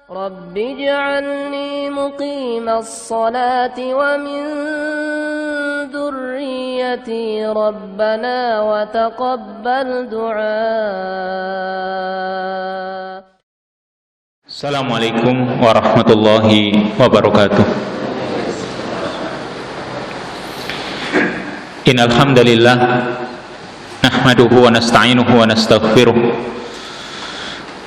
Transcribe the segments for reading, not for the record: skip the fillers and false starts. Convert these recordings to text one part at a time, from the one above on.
رب اجعلني مقيم الصلاة ومن ذريتي ربنا وتقبل دعاء. Assalamualaikum warahmatullahi wabarakatuh. Innal hamdalillah nahmaduhu wa nasta'inuhu wa nastaghfiruh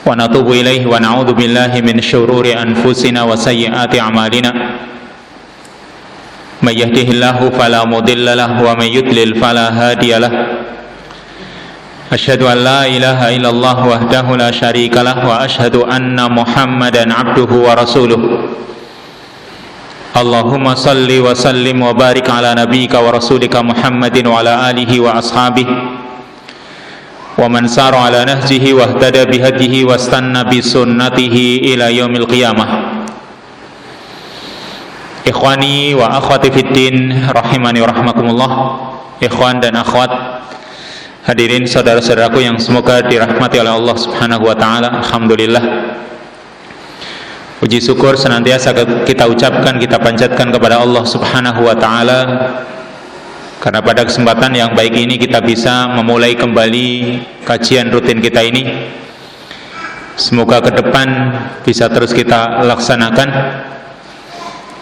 wa natubu ilaihi wa na'udzu billahi min syururi anfusina wa sayyiati a'malina. May yahdihillahu fala mudilla lahu wa may yudlil fala hadiya lahu. Asyhadu an la ilaha illallah wahdahu la syarika lahu wa asyhadu anna Muhammadan abduhu wa rasuluh. Allahumma salli wa sallim wa barik ala nabiyyika wa rasulika Muhammadin wa ala alihi wa ashabihi wa man sara ala nahjihi wa ihtada bihadihi wa istanna bi sunnatihi ila yaumil qiyamah. Ikhwani wa akhwati fid din rahimani wa rahmakumullah. Ikhwan dan akhwat, hadirin saudara-saudaraku yang semoga dirahmati oleh Allah Subhanahu wa taala. Alhamdulillah, puji syukur senantiasa kita ucapkan, kita panjatkan kepada Allah Subhanahu wa taala, karena pada kesempatan yang baik ini kita bisa memulai kembali kajian rutin kita ini. Semoga ke depan bisa terus kita laksanakan,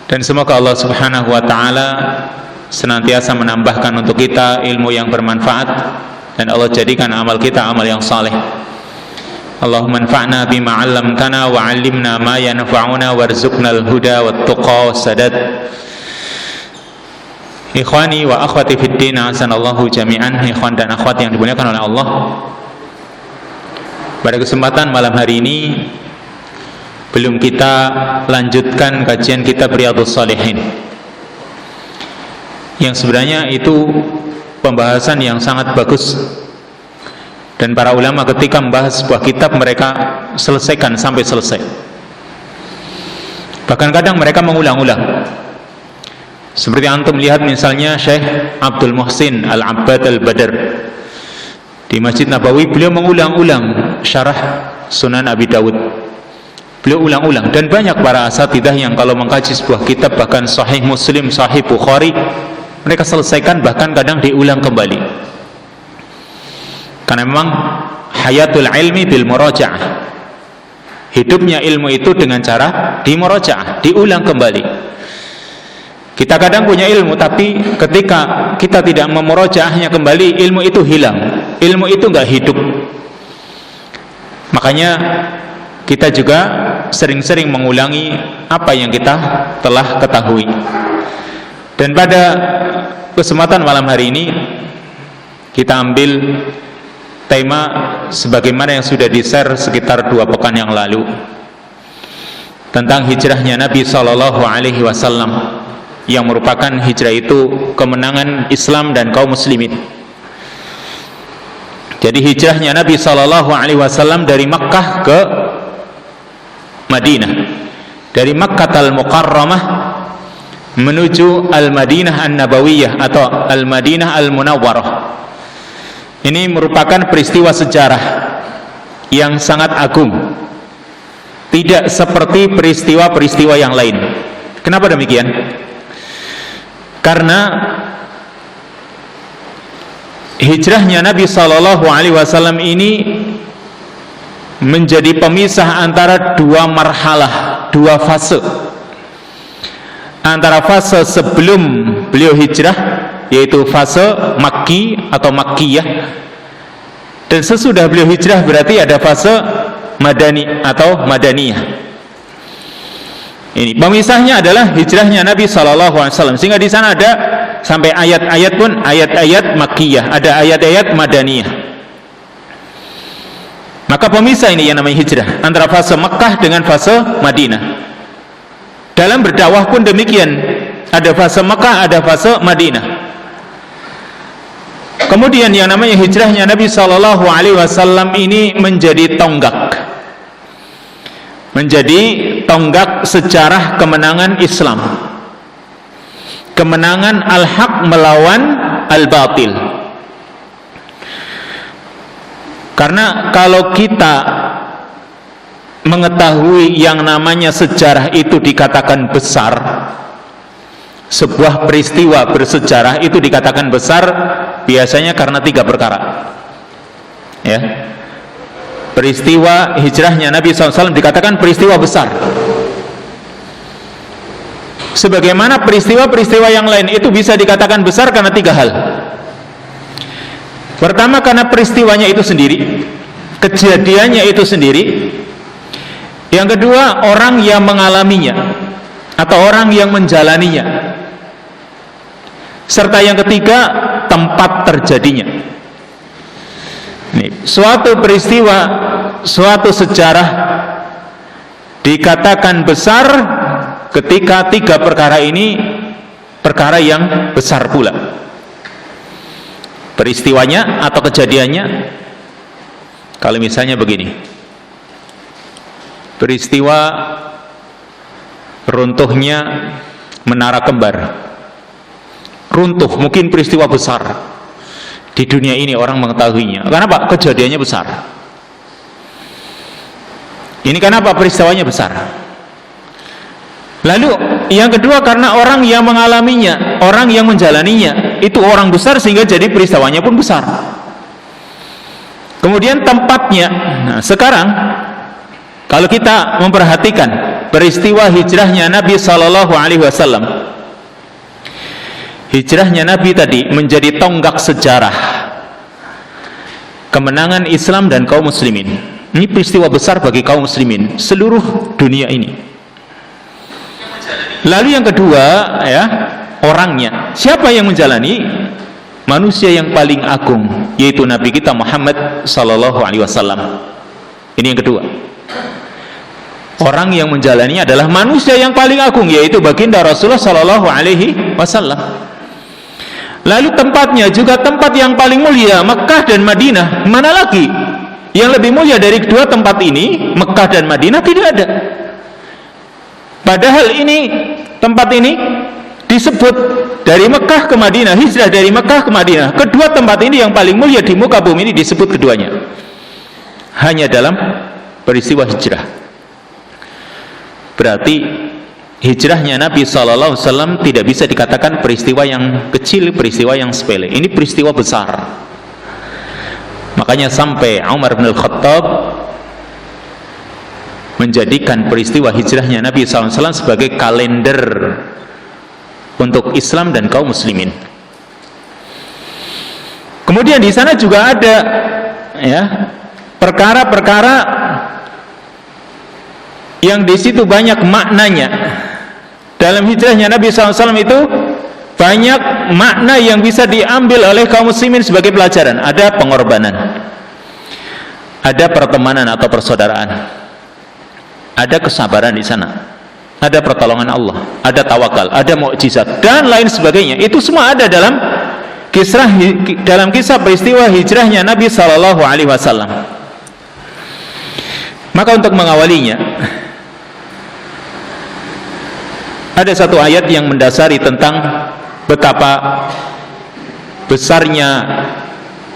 dan semoga Allah Subhanahu wa taala senantiasa menambahkan untuk kita ilmu yang bermanfaat, dan Allah jadikan amal kita amal yang saleh. Allahumma anfa'na bima 'allamtana wa 'allimna ma yanfa'una warzuqnal huda wat-tuqa was-sadad. Ikhwani wa akhwati fid din, hasanallahu jami'an. Ikhwan dan akhwat yang dimuliakan oleh Allah, pada kesempatan malam hari ini belum kita lanjutkan kajian kitab Riyadhus Shalihin, yang sebenarnya itu pembahasan yang sangat bagus, dan para ulama ketika membahas sebuah kitab mereka selesaikan sampai selesai. Bahkan kadang mereka mengulang-ulang. Seperti antum lihat misalnya Syekh Abdul Muhsin Al-Abbad Al-Badr di Masjid Nabawi, beliau mengulang-ulang syarah Sunan Abi Dawud. Beliau ulang-ulang, dan banyak para asatidzah yang kalau mengkaji sebuah kitab, bahkan Sahih Muslim, Sahih Bukhari, mereka selesaikan, bahkan kadang diulang kembali. Karena memang hayatul ilmi bil murajaah, hidupnya ilmu itu dengan cara dimurajaah, diulang kembali. Kita kadang punya ilmu, tapi ketika kita tidak memurajaahnya kembali, ilmu itu hilang, ilmu itu enggak hidup. Makanya kita juga sering-sering mengulangi apa yang kita telah ketahui. Dan pada kesempatan malam hari ini kita ambil tema sebagaimana yang sudah di-share sekitar 2 pekan yang lalu, tentang hijrahnya Nabi sallallahu alaihi wasallam, yang merupakan hijrah itu kemenangan Islam dan kaum muslimin. Jadi hijrahnya Nabi sallallahu alaihi wasallam dari Makkah ke Madinah, dari Makkah al-Mukarramah menuju Al-Madinah An-Nabawiyah atau Al-Madinah Al-Munawwarah. Ini merupakan peristiwa sejarah yang sangat agung, tidak seperti peristiwa-peristiwa yang lain. Kenapa demikian? Karena hijrahnya Nabi sallallahu alaihi wasallam ini menjadi pemisah antara 2 marhalah, 2 fase. Antara fase sebelum beliau hijrah, yaitu fase Makki atau Makkiyah, dan sesudah beliau hijrah berarti ada fase Madani atau Madaniyah. Ini pemisahnya adalah hijrahnya Nabi sallallahu alaihi wasallam, sehingga di sana ada sampai ayat-ayat pun ayat-ayat Makkiyah, ada ayat-ayat Madaniyah. Maka pemisah ini yang namanya hijrah antara fase Makkah dengan fase Madinah. Dalam berdakwah pun demikian, ada fase Makkah, ada fase Madinah. Kemudian yang namanya hijrahnya Nabi sallallahu alaihi wasallam ini menjadi tonggak, menjadi tonggak sejarah kemenangan Islam, kemenangan al-haq melawan al-batil. Karena kalau kita mengetahui yang namanya sejarah itu dikatakan besar, sebuah peristiwa bersejarah itu dikatakan besar biasanya karena 3 perkara. Ya, peristiwa hijrahnya Nabi SAW dikatakan peristiwa besar, sebagaimana peristiwa-peristiwa yang lain itu bisa dikatakan besar karena 3 hal. Pertama, karena peristiwanya itu sendiri, kejadiannya itu sendiri. Yang kedua, orang yang mengalaminya atau orang yang menjalaninya. Serta yang ketiga, tempat terjadinya. Ini, suatu peristiwa, suatu sejarah dikatakan besar ketika 3 perkara ini perkara yang besar pula. Peristiwanya atau kejadiannya, kalau misalnya begini, peristiwa runtuhnya Menara Kembar, runtuh, mungkin peristiwa besar di dunia ini, orang mengetahuinya. Kenapa? Kejadiannya besar. Ini kenapa peristiwanya besar? Lalu yang kedua, karena orang yang mengalaminya, orang yang menjalaninya itu orang besar sehingga jadi peristiwanya pun besar. Kemudian tempatnya. Nah, sekarang kalau kita memperhatikan peristiwa hijrahnya Nabi SAW, hijrahnya Nabi tadi menjadi tonggak sejarah kemenangan Islam dan kaum muslimin. Ini peristiwa besar bagi kaum muslimin seluruh dunia ini. Lalu yang kedua, ya, orangnya. Siapa yang menjalani? Manusia yang paling agung, yaitu Nabi kita Muhammad sallallahu alaihi wasallam. Ini yang kedua. Orang yang menjalani adalah manusia yang paling agung, yaitu baginda Rasulullah sallallahu alaihi wasallam. Lalu tempatnya juga tempat yang paling mulia, Mekah dan Madinah. Mana lagi yang lebih mulia dari kedua tempat ini? Mekah dan Madinah tidak ada. Padahal ini, tempat ini disebut dari Mekah ke Madinah, hijrah dari Mekah ke Madinah. Kedua tempat ini yang paling mulia di muka bumi ini disebut keduanya hanya dalam peristiwa hijrah. Berarti hijrahnya Nabi SAW tidak bisa dikatakan peristiwa yang kecil, peristiwa yang sepele. Ini peristiwa besar. Makanya sampai Umar bin Al-Khattab menjadikan peristiwa hijrahnya Nabi SAW sebagai kalender untuk Islam dan kaum muslimin. Kemudian di sana juga ada, ya, perkara-perkara yang di situ banyak maknanya. Dalam hijrahnya Nabi SAW itu banyak makna yang bisa diambil oleh kaum muslimin sebagai pelajaran. Ada pengorbanan, ada pertemanan atau persaudaraan, ada kesabaran di sana, ada pertolongan Allah, ada tawakal, ada mukjizat dan lain sebagainya. Itu semua ada dalam kisah peristiwa hijrahnya Nabi sallallahu alaihi wasallam. Maka untuk mengawalinya ada satu ayat yang mendasari tentang betapa besarnya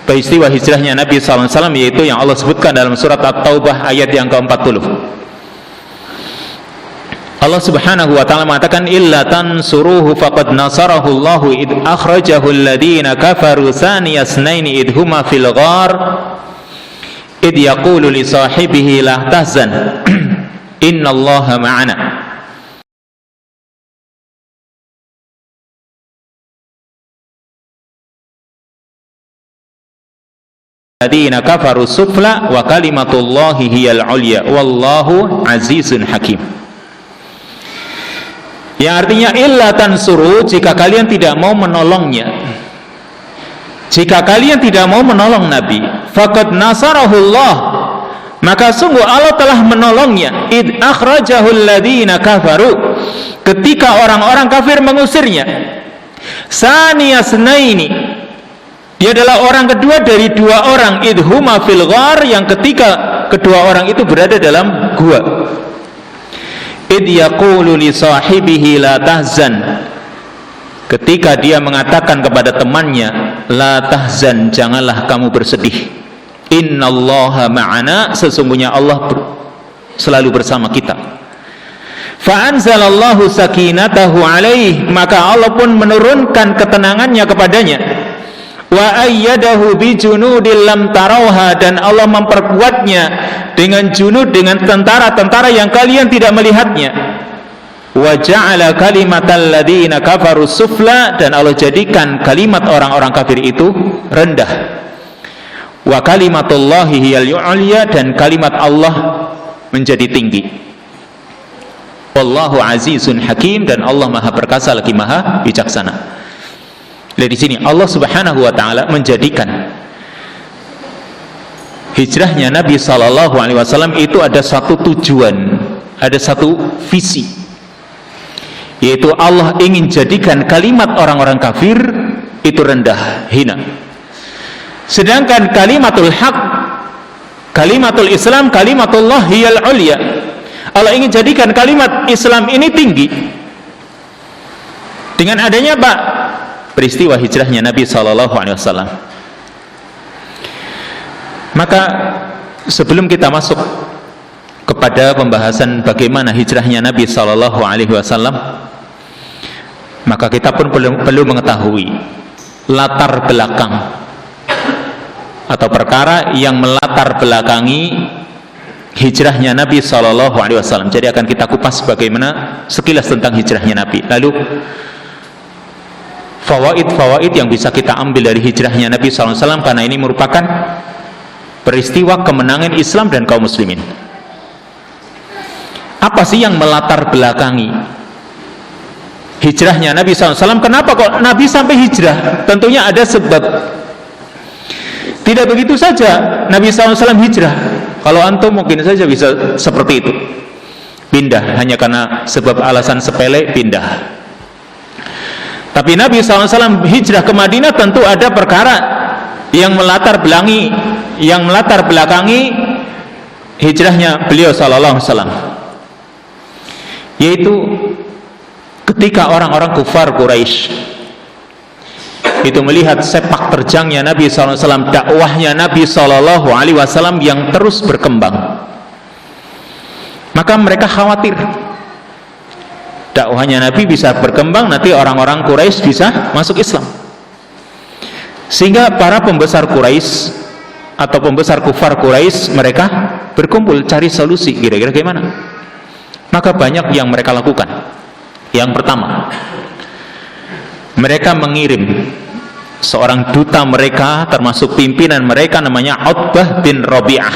peristiwa hijrahnya Nabi sallallahu alaihi wasallam, yaitu yang Allah sebutkan dalam surat At-Taubah ayat yang ke-40. Allah Subhanahu wa taala mengatakan, illa tansuruhu faqad nasarahu Allahu id akhrajahu alladhina kafaru thaniya itsnaini id huma fil ghar id yaqulu li sahibihi la tahzan innallaha ma'ana. Alladhina kafaru sufla wa kalimatullahi hiyal ulya wallahu azizun hakim. Yang artinya illa tansuru, jika kalian tidak mau menolongnya, jika kalian tidak mau menolong Nabi, faqad nasarahullah, maka sungguh Allah telah menolongnya. Id akhrajahul ladzina kafaru, ketika orang-orang kafir mengusirnya. Saniyasnaini, dia adalah orang kedua dari 2 orang. Idhuma fil ghar, yang ketika kedua orang itu berada dalam gua. Id yaqulu li sahibihi la tahzan, ketika dia mengatakan kepada temannya, la tahzan, janganlah kamu bersedih. Innallaha ma'ana, sesungguhnya Allah selalu bersama kita. Fa anzalallahu sakinatahu alaih, maka Allah pun menurunkan ketenangannya kepadanya. Wa ayyadahu bi junudil lam tarauha, dan Allah memperkuatnya dengan junud, dengan tentara-tentara yang kalian tidak melihatnya. Wa ja'ala kalimatal ladzina kafaru sufla, dan Allah jadikan kalimat orang-orang kafir itu rendah. Wa kalimatullahi hiyal yu'liya, dan kalimat Allah menjadi tinggi. Wallahu azizun hakim, dan Allah Maha perkasa lagi Maha bijaksana. Dari sini Allah Subhanahu wa taala menjadikan hijrahnya Nabi sallallahu alaihi wasallam itu ada satu tujuan, ada satu visi, yaitu Allah ingin jadikan kalimat orang-orang kafir itu rendah, hina. Sedangkan kalimatul haq, kalimatul Islam, kalimatullah hiyal ulya, Allah ingin jadikan kalimat Islam ini tinggi. Dengan adanya peristiwa hijrahnya Nabi SAW. Maka sebelum kita masuk kepada pembahasan bagaimana hijrahnya Nabi SAW, maka kita pun perlu mengetahui latar belakang atau perkara yang melatar belakangi hijrahnya Nabi SAW. Jadi akan kita kupas bagaimana sekilas tentang hijrahnya Nabi. Lalu fawaid yang bisa kita ambil dari hijrahnya Nabi SAW, karena ini merupakan peristiwa kemenangan Islam dan kaum muslimin. Apa sih yang melatar belakangi hijrahnya Nabi SAW? Kenapa kok Nabi sampai hijrah? Tentunya ada sebab. Tidak begitu saja Nabi SAW hijrah. Kalau antum mungkin saja bisa seperti itu, pindah hanya karena sebab alasan sepele, pindah. Tapi Nabi SAW hijrah ke Madinah tentu ada perkara yang melatar belakangi hijrahnya beliau SAW, yaitu ketika orang-orang kufar Quraisy itu melihat sepak terjangnya Nabi SAW, dakwahnya Nabi SAW yang terus berkembang, maka mereka khawatir dakwahnya Nabi bisa berkembang, nanti orang-orang Quraisy bisa masuk Islam. Sehingga para pembesar Quraisy atau pembesar kufar Quraisy mereka berkumpul cari solusi kira-kira gimana. Maka banyak yang mereka lakukan. Yang pertama, mereka mengirim seorang duta mereka, termasuk pimpinan mereka, namanya Utbah bin Rabi'ah.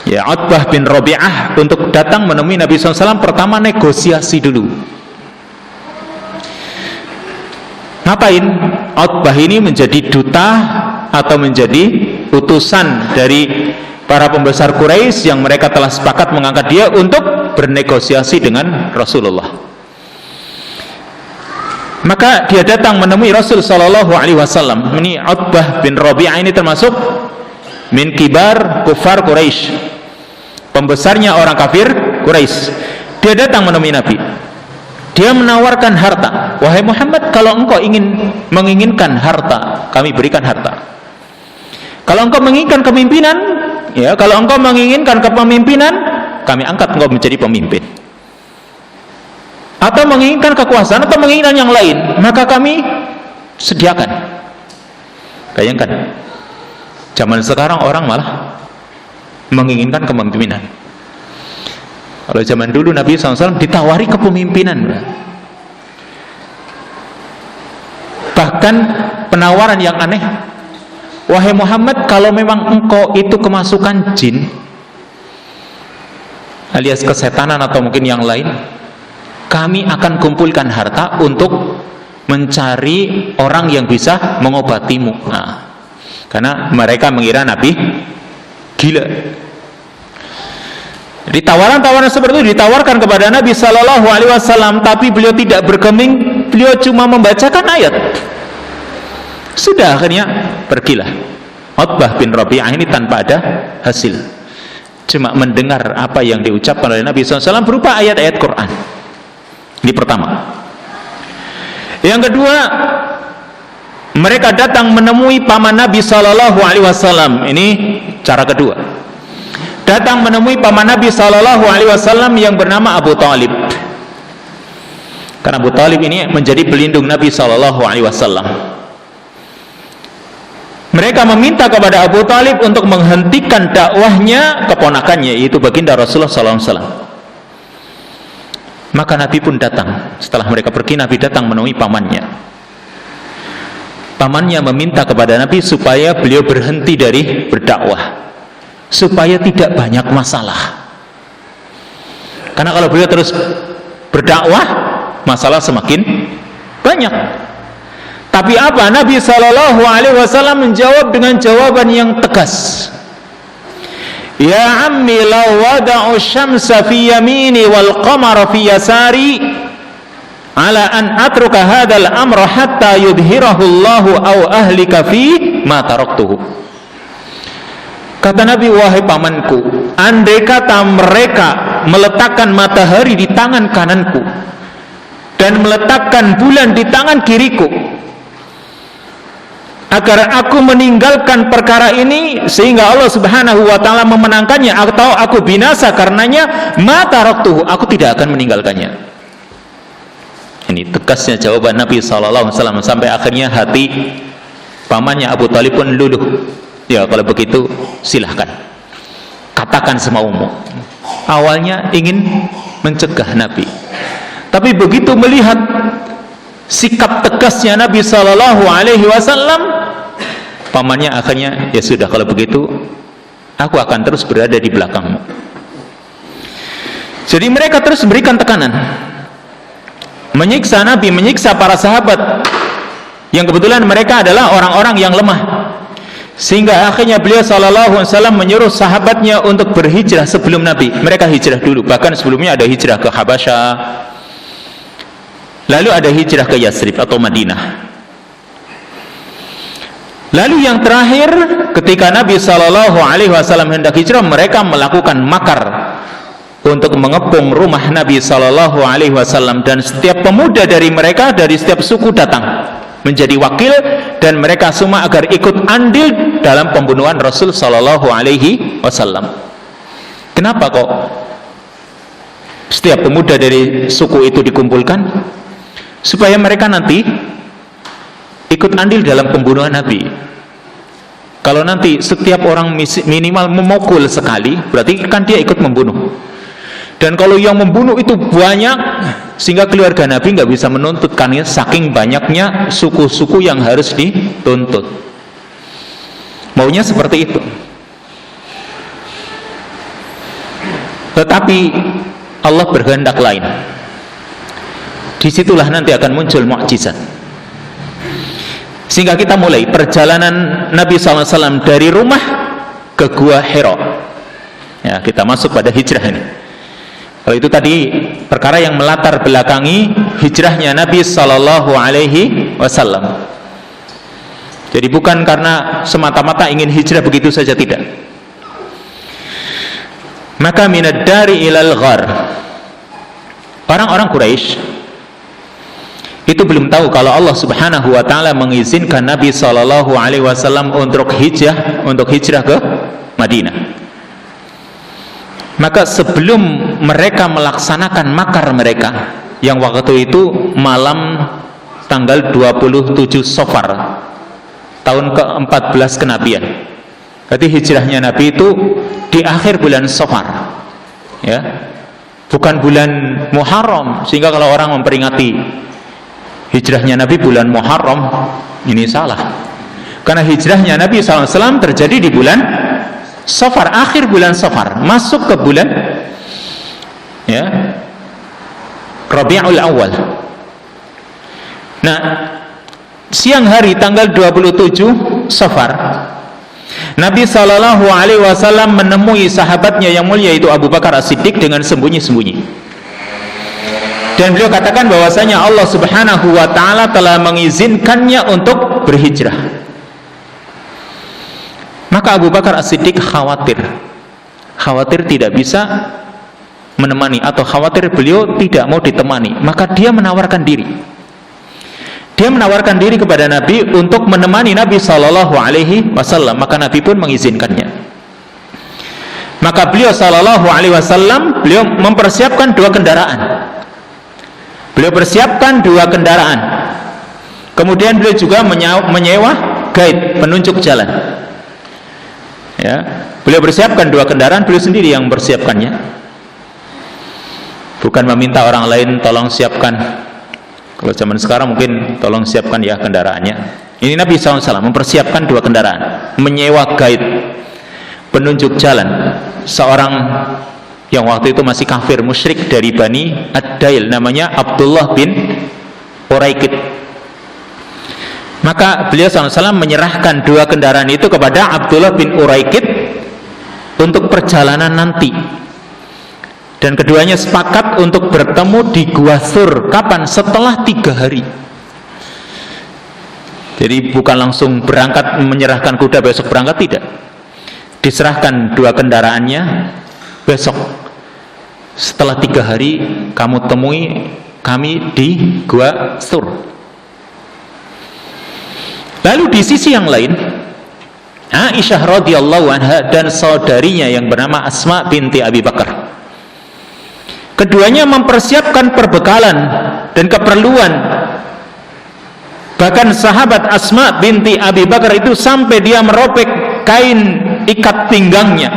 Ya, Utbah bin Rabi'ah untuk datang menemui Nabi SAW. Pertama negosiasi dulu. Ngapain Utbah ini menjadi duta atau menjadi utusan dari para pembesar Quraisy yang mereka telah sepakat mengangkat dia untuk bernegosiasi dengan Rasulullah. Maka dia datang menemui Rasul Sallallahu Alaihi Wasallam. Ini Utbah bin Rabi'ah ini termasuk min kibar kufar Quraisy, pembesarnya orang kafir Quraisy. Dia datang menemui Nabi. Dia menawarkan harta. Wahai Muhammad, kalau engkau menginginkan harta, kami berikan harta. Kalau engkau menginginkan kepemimpinan, ya, kalau engkau menginginkan kepemimpinan, kami angkat engkau menjadi pemimpin. Atau menginginkan kekuasaan atau menginginkan yang lain, maka kami sediakan. Bayangkan, zaman sekarang orang malah menginginkan kepemimpinan. Kalau zaman dulu Nabi SAW ditawari kepemimpinan, bahkan penawaran yang aneh. Wahai Muhammad, kalau memang engkau itu kemasukan jin alias kesetanan atau mungkin yang lain, kami akan kumpulkan harta untuk mencari orang yang bisa mengobatimu. Nah, karena mereka mengira Nabi gila. Jadi tawaran-tawaran seperti itu ditawarkan kepada Nabi Sallallahu Alaihi Wasallam, tapi beliau tidak bergeming, beliau cuma membacakan ayat. Sudah, akhirnya pergilah Utbah bin Rabi'ah ini tanpa ada hasil, cuma mendengar apa yang diucapkan oleh Nabi SAW berupa ayat-ayat Quran. Ini pertama. Yang kedua, mereka datang menemui paman Nabi Sallallahu Alaihi Wasallam. Ini cara kedua. datang menemui paman Nabi sallallahu alaihi wasallam yang bernama Abu Thalib. Karena Abu Thalib ini menjadi pelindung Nabi sallallahu alaihi wasallam. Mereka meminta kepada Abu Thalib untuk menghentikan dakwahnya keponakannya, yaitu baginda Rasulullah sallallahu alaihi wasallam. Maka Nabi pun datang. Setelah mereka pergi, Nabi datang menemui pamannya. Pamannya meminta kepada Nabi supaya beliau berhenti dari berdakwah, supaya tidak banyak masalah. Karena kalau beliau terus berdakwah, masalah semakin banyak. Tapi apa? Nabi sallallahu alaihi wasallam menjawab dengan jawaban yang tegas. Ya ammi law wada'u syamsa fi yamini wal qamara fi yasari ala an atruka hadzal amra hatta yudhhirahu Allahu aw ahlika fi ma taraktuhu. Kata Nabi, wahai pamanku, andai kata mereka meletakkan matahari di tangan kananku dan meletakkan bulan di tangan kiriku, agar aku meninggalkan perkara ini sehingga Allah Subhanahu wa taala memenangkannya atau aku binasa karenanya, ma taraktuhu, aku tidak akan meninggalkannya. Ini tegasnya jawaban Nabi sallallahu alaihi wasallam, sampai akhirnya hati pamannya Abu Thalib pun luluh. Ya, kalau begitu silahkan, katakan semaumu. Awalnya ingin mencegah Nabi, tapi begitu melihat sikap tegasnya Nabi sallallahu alaihi wasallam, pamannya akhirnya, ya sudah, kalau begitu aku akan terus berada di belakangmu. Jadi mereka terus memberikan tekanan, menyiksa Nabi, menyiksa para sahabat yang kebetulan mereka adalah orang-orang yang lemah, sehingga akhirnya beliau sallallahu alaihi wasallam menyuruh sahabatnya untuk berhijrah sebelum Nabi. Mereka hijrah dulu, bahkan sebelumnya ada hijrah ke Habasyah, lalu ada hijrah ke Yathrib atau Madinah. Lalu yang terakhir, ketika Nabi sallallahu alaihi wasallam hendak hijrah, mereka melakukan makar untuk mengepung rumah Nabi sallallahu alaihi wasallam, dan setiap pemuda dari mereka dari setiap suku datang menjadi wakil, dan mereka semua agar ikut andil dalam pembunuhan Rasul sallallahu alaihi wasallam. Kenapa kok setiap pemuda dari suku itu dikumpulkan? Supaya mereka nanti ikut andil dalam pembunuhan Nabi. Kalau nanti setiap orang minimal memukul sekali, berarti kan dia ikut membunuh. Dan kalau yang membunuh itu banyak, sehingga keluarga Nabi nggak bisa menuntut, karena saking banyaknya suku-suku yang harus dituntut. Maunya seperti itu. Tetapi Allah berkehendak lain. Disitulah nanti akan muncul mukjizat. Sehingga kita mulai perjalanan Nabi SAW dari rumah ke Gua Hira. Ya, kita masuk pada hijrah ini. Kalau itu tadi perkara yang melatar belakangi hijrahnya Nabi Sallallahu Alaihi Wasallam. Jadi bukan karena semata-mata ingin hijrah begitu saja, tidak. Maka minad dari ilal ghar, orang-orang Quraisy itu belum tahu kalau Allah Subhanahu Wa Taala mengizinkan Nabi Sallallahu Alaihi Wasallam untuk hijrah ke Madinah. Maka sebelum mereka melaksanakan makar mereka, yang waktu itu malam tanggal 27 Safar tahun ke-14 kenabian. Berarti hijrahnya Nabi itu di akhir bulan Safar, ya, bukan bulan Muharram. Sehingga kalau orang memperingati hijrahnya Nabi bulan Muharram, ini salah. Karena hijrahnya Nabi SAW terjadi di bulan Safar, akhir bulan Safar, masuk ke bulan, ya, Rabiul Awal. Nah, siang hari tanggal 27 Safar, Nabi Sallallahu Alaihi Wasallam menemui sahabatnya yang mulia itu Abu Bakar As-Siddiq dengan sembunyi-sembunyi. Dan beliau katakan bahwasanya Allah Subhanahu Wa Taala telah mengizinkannya untuk berhijrah. Maka Abu Bakar As-Siddiq khawatir tidak bisa menemani, atau khawatir beliau tidak mau ditemani. Maka dia menawarkan diri. Dia menawarkan diri kepada Nabi untuk menemani Nabi Sallallahu Alaihi Wasallam. Maka Nabi pun mengizinkannya. Maka beliau sallallahu alaihi wasallam beliau mempersiapkan 2 kendaraan. Beliau persiapkan 2 kendaraan. Kemudian beliau juga menyewa guide, penunjuk jalan. Ya, beliau persiapkan 2 kendaraan, beliau sendiri yang mempersiapkannya. Bukan meminta orang lain tolong siapkan. Kalau zaman sekarang mungkin tolong siapkan ya kendaraannya. Ini Nabi SAW mempersiapkan 2 kendaraan, menyewa guide, penunjuk jalan, seorang yang waktu itu masih kafir musyrik dari Bani Ad-Dail, namanya Abdullah bin Uraikid. Maka beliau SAW menyerahkan 2 kendaraan itu kepada Abdullah bin Uraikid untuk perjalanan nanti. Dan keduanya sepakat untuk bertemu di Gua Thur. Kapan? Setelah 3 hari. Jadi bukan langsung berangkat menyerahkan kuda besok berangkat, tidak. Diserahkan 2 kendaraannya besok. Setelah 3 hari kamu temui kami di Gua Thur. Lalu di sisi yang lain, Aisyah radhiyallahu anha dan saudarinya yang bernama Asma binti Abi Bakar, keduanya mempersiapkan perbekalan dan keperluan. Bahkan sahabat Asma binti Abi Bakar itu sampai dia merobek kain ikat pinggangnya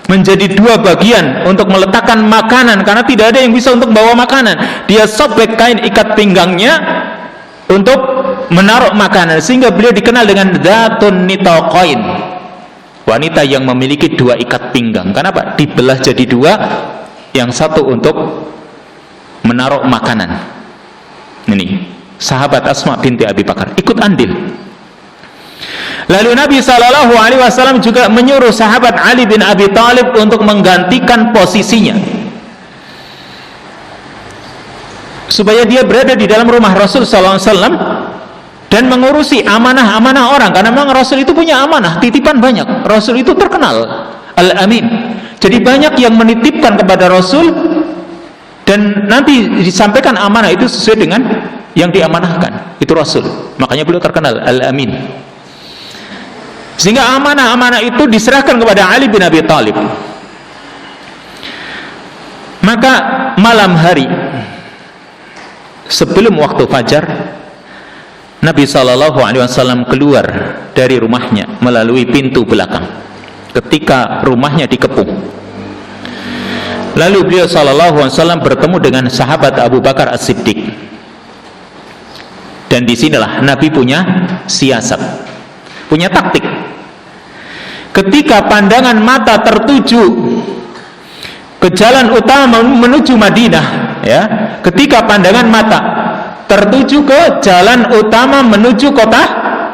menjadi 2 bagian untuk meletakkan makanan, karena tidak ada yang bisa untuk bawa makanan. Dia sobek kain ikat pinggangnya untuk menaruh makanan, sehingga beliau dikenal dengan Dzatun Nitaqain, wanita yang memiliki 2 ikat pinggang. Kenapa? Dibelah jadi 2, yang satu untuk menaruh makanan. Ini sahabat Asma binti Abi Bakar ikut andil. Lalu Nabi sallallahu alaihi wasallam juga menyuruh sahabat Ali bin Abi Thalib untuk menggantikan posisinya, supaya dia berada di dalam rumah Rasul sallallahu alaihi wasallam dan mengurusi amanah-amanah orang, karena memang Rasul itu punya amanah, titipan banyak. Rasul itu terkenal Al-Amin. Jadi banyak yang menitipkan kepada Rasul, dan nanti disampaikan amanah itu sesuai dengan yang diamanahkan. Itu Rasul. Makanya beliau terkenal Al-Amin. Sehingga amanah-amanah itu diserahkan kepada Ali bin Abi Thalib. Maka malam hari sebelum waktu fajar, Nabi SAW keluar dari rumahnya melalui pintu belakang ketika rumahnya dikepung. Lalu beliau SAW bertemu dengan sahabat Abu Bakar As-Siddiq. Dan disinilah Nabi punya siasat, punya taktik. Ketika pandangan mata tertuju ke jalan utama menuju Madinah, ya, ketika pandangan mata tertuju ke jalan utama menuju kota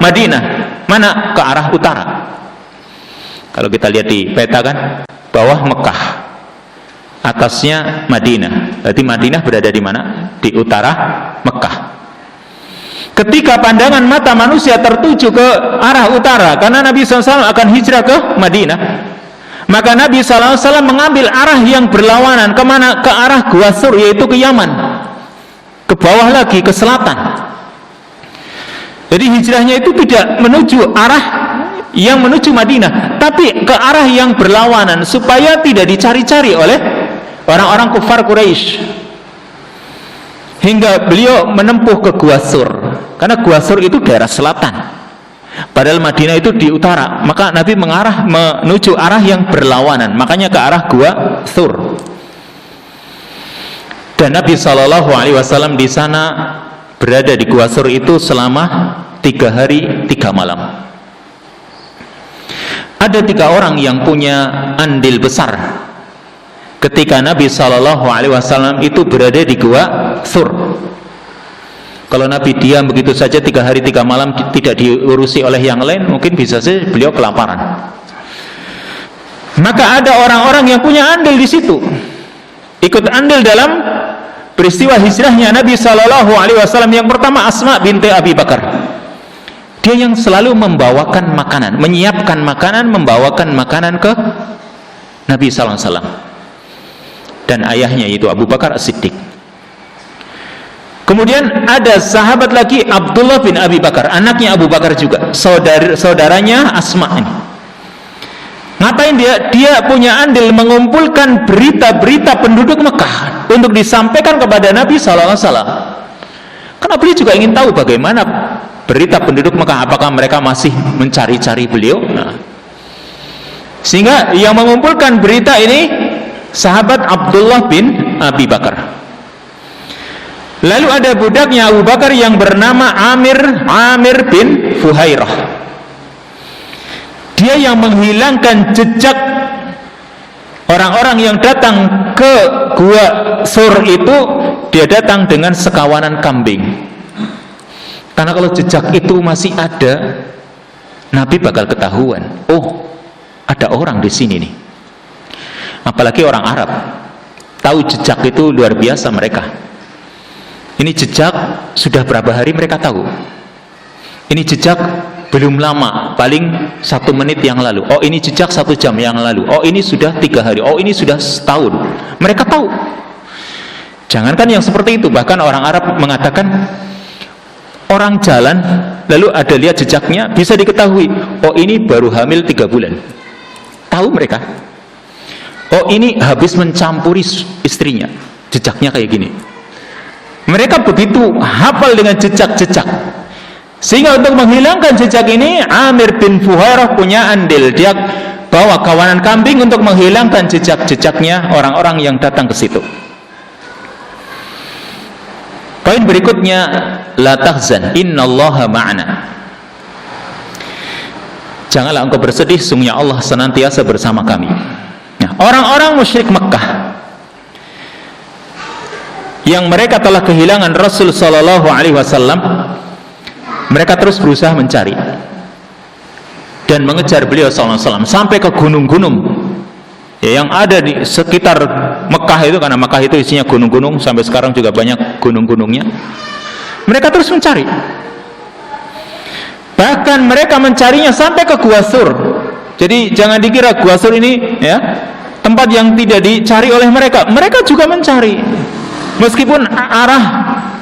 Madinah, mana? Ke arah utara. Kalau kita lihat di peta kan, bawah Mekah, atasnya Madinah. Berarti Madinah berada di mana? Di utara Mekah. Ketika pandangan mata manusia tertuju ke arah utara, karena Nabi SAW akan hijrah ke Madinah, maka Nabi SAW mengambil arah yang berlawanan. Kemana? Ke arah Gua Thur, yaitu ke Yaman. Ke bawah lagi, ke selatan. Jadi hijrahnya itu tidak menuju arah yang menuju Madinah, tapi ke arah yang berlawanan, supaya tidak dicari-cari oleh orang-orang kufar Quraisy. Hingga beliau menempuh ke Gua Thur, karena Gua Thur itu daerah selatan, padahal Madinah itu di utara. Maka Nabi mengarah menuju arah yang berlawanan, makanya ke arah Gua Thur. Dan Nabi SAW di sana berada di Gua Thur itu selama 3 hari 3 malam. Ada 3 orang yang punya andil besar ketika Nabi SAW itu berada di Gua Thur. Kalau Nabi diam begitu saja 3 hari 3 malam tidak diurusi oleh yang lain, mungkin bisa saja beliau kelaparan. Maka ada orang-orang yang punya andil di situ, ikut andil dalam peristiwa hijrahnya Nabi SAW. Yang pertama Asma binti Abi Bakar. Dia yang selalu membawakan makanan, menyiapkan makanan, membawakan makanan ke Nabi SAW. Dan ayahnya yaitu Abu Bakar As-Siddiq. Kemudian ada sahabat lagi Abdullah bin Abi Bakar, anaknya Abu Bakar juga, saudaranya Asma ini. Ngapain dia? Dia punya andil mengumpulkan berita-berita penduduk Mekah untuk disampaikan kepada Nabi SAW. Karena beliau juga ingin tahu bagaimana berita penduduk Mekah, apakah mereka masih mencari-cari beliau. Sehingga yang mengumpulkan berita ini sahabat Abdullah bin Abi Bakar. Lalu ada budaknya Abu Bakar yang bernama Amir bin Fuhairah. Dia yang menghilangkan jejak orang-orang yang datang ke Gua Sur itu. Dia datang dengan sekawanan kambing. Karena kalau jejak itu masih ada, Nabi bakal ketahuan. Oh, ada orang di sini nih. Apalagi orang Arab, tahu jejak itu luar biasa mereka. Ini jejak sudah berapa hari mereka tahu. Ini jejak belum lama, paling 1 menit yang lalu. Oh, ini jejak 1 jam yang lalu. Oh, ini sudah 3 hari. Oh, ini sudah setahun. Mereka tahu. Jangankan yang seperti itu, bahkan orang Arab mengatakan orang jalan lalu ada lihat jejaknya, bisa diketahui. Oh, ini baru hamil 3 bulan. Tahu mereka. Oh, ini habis mencampuri istrinya. Jejaknya kayak gini. Mereka begitu hafal dengan jejak-jejak. Sehingga untuk menghilangkan jejak ini, Amir bin Fuhairah punya andil. Dia bawa kawanan kambing untuk menghilangkan jejak-jejaknya orang-orang yang datang ke situ. Poin berikutnya, la tahzan, innallaha ma'ana. Janganlah engkau bersedih, sungguhnya Allah senantiasa bersama kami. Nah, orang-orang musyrik Mekah yang mereka telah kehilangan Rasul sallallahu alaihi wasallam, mereka terus berusaha mencari dan mengejar beliau sallallahu alaihi wasallam sampai ke gunung-gunung ya, yang ada di sekitar Mekah itu, karena Mekah itu isinya gunung-gunung, sampai sekarang juga banyak gunung-gunungnya. Mereka terus mencari. Bahkan mereka mencarinya sampai ke Gua Sur. Jadi jangan dikira Gua Sur ini ya tempat yang tidak dicari oleh mereka. Mereka juga mencari. Meskipun arah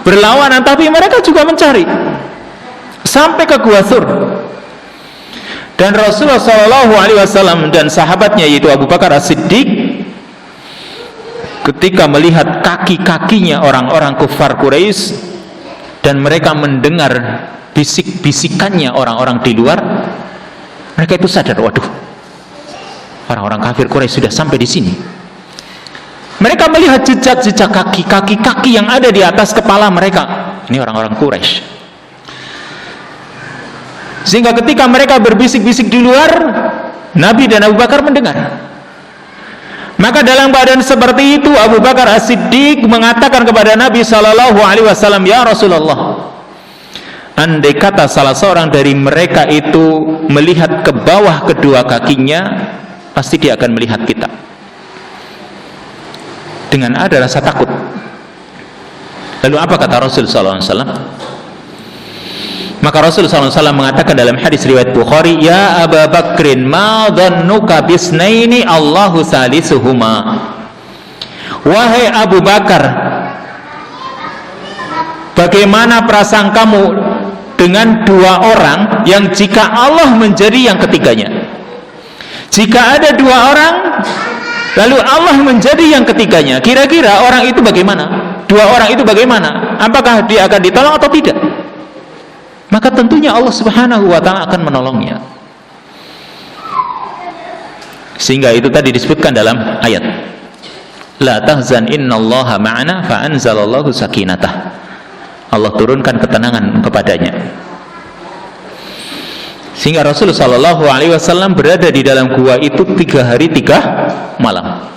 berlawanan, tapi mereka juga mencari sampai ke Gua Sur. Dan Rasulullah SAW dan sahabatnya yaitu Abu Bakar As-Siddiq, ketika melihat kaki-kakinya orang-orang kufar Quraisy dan mereka mendengar bisik-bisikannya orang-orang di luar, mereka itu sadar, waduh, orang-orang kafir Quraisy sudah sampai di sini. Mereka melihat jejak-jejak kaki yang ada di atas kepala mereka. Ini orang-orang Quraisy. Sehingga ketika mereka berbisik-bisik di luar, Nabi dan Abu Bakar mendengar. Maka dalam keadaan seperti itu, Abu Bakar As-Siddiq mengatakan kepada Nabi sallallahu alaihi wasallam, "Ya Rasulullah, andai kata salah seorang dari mereka itu melihat ke bawah kedua kakinya, pasti dia akan melihat kita." Dengan ada rasa takut. Lalu apa kata Rasul sallallahu alaihi wasallam? Maka Rasul sallallahu alaihi wasallam mengatakan dalam hadis riwayat Bukhari, "Ya Abu Bakrin, ma dhannuka bisnaini Allahu salisuhuma." Wahai Abu Bakar, bagaimana perasaan kamu dengan 2 orang yang jika Allah menjadi yang ketiganya? Jika ada 2 orang lalu Allah menjadi yang ketiganya, kira-kira orang itu bagaimana? 2 orang itu bagaimana? Apakah dia akan ditolong atau tidak? Maka tentunya Allah Subhanahu wa ta'ala akan menolongnya. Sehingga itu tadi disebutkan dalam ayat, la tahzan innallaha ma'ana fa anzalallahu sakinatah. Allah turunkan ketenangan kepadanya. Sehingga Rasulullah sallallahu alaihi wasallam berada di dalam gua itu 3 hari 3 malam.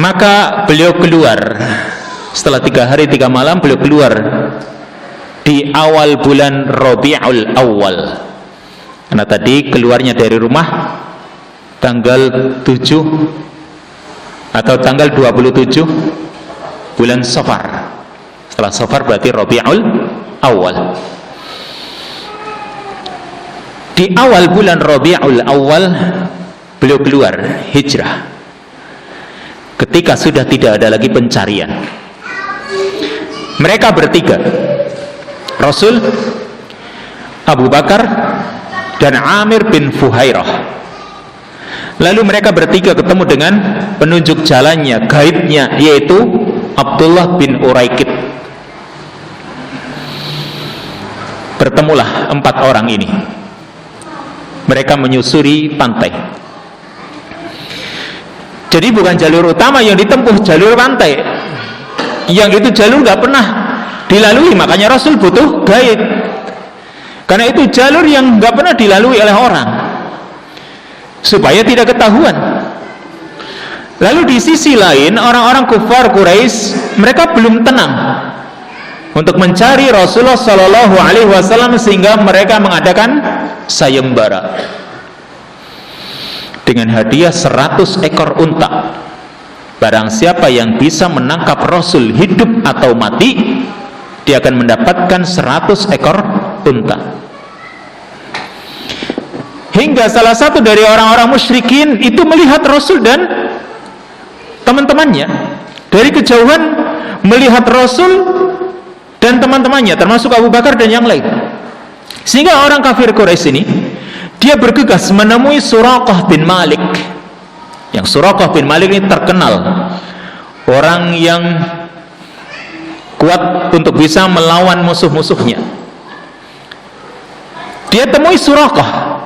Maka beliau keluar setelah 3 hari 3 malam, beliau keluar di awal bulan Rabiul Awal. Karena tadi keluarnya dari rumah tanggal 7 atau tanggal 27 bulan Safar. Setelah Safar berarti Rabiul Awal. Di awal bulan Rabiul Awal beliau keluar hijrah. Ketika sudah tidak ada lagi pencarian. Mereka bertiga, Rasul, Abu Bakar, dan Amir bin Fuhairah. Lalu mereka bertiga ketemu dengan penunjuk jalannya, guide-nya, yaitu Abdullah bin Uraikid. Bertemulah 4 orang ini. Mereka menyusuri pantai. Jadi bukan jalur utama yang ditempuh, jalur pantai. Yang itu jalur nggak pernah dilalui, makanya Rasul butuh guide. Karena itu jalur yang nggak pernah dilalui oleh orang, supaya tidak ketahuan. Lalu di sisi lain, orang-orang kufar Quraisy mereka belum tenang untuk mencari Rasulullah Shallallahu Alaihi Wasallam, sehingga mereka mengadakan sayembara dengan hadiah 100 ekor unta. Barang siapa yang bisa menangkap Rasul hidup atau mati, dia akan mendapatkan 100 ekor unta. Hingga salah satu dari orang-orang musyrikin itu melihat Rasul dan teman-temannya dari kejauhan, melihat Rasul dan teman-temannya termasuk Abu Bakar dan yang lain. Sehingga orang kafir Quraisy ini dia bergegas menemui Suraqah bin Malik. Yang Suraqah bin Malik ini terkenal orang yang kuat untuk bisa melawan musuh-musuhnya. Dia temui Suraqah,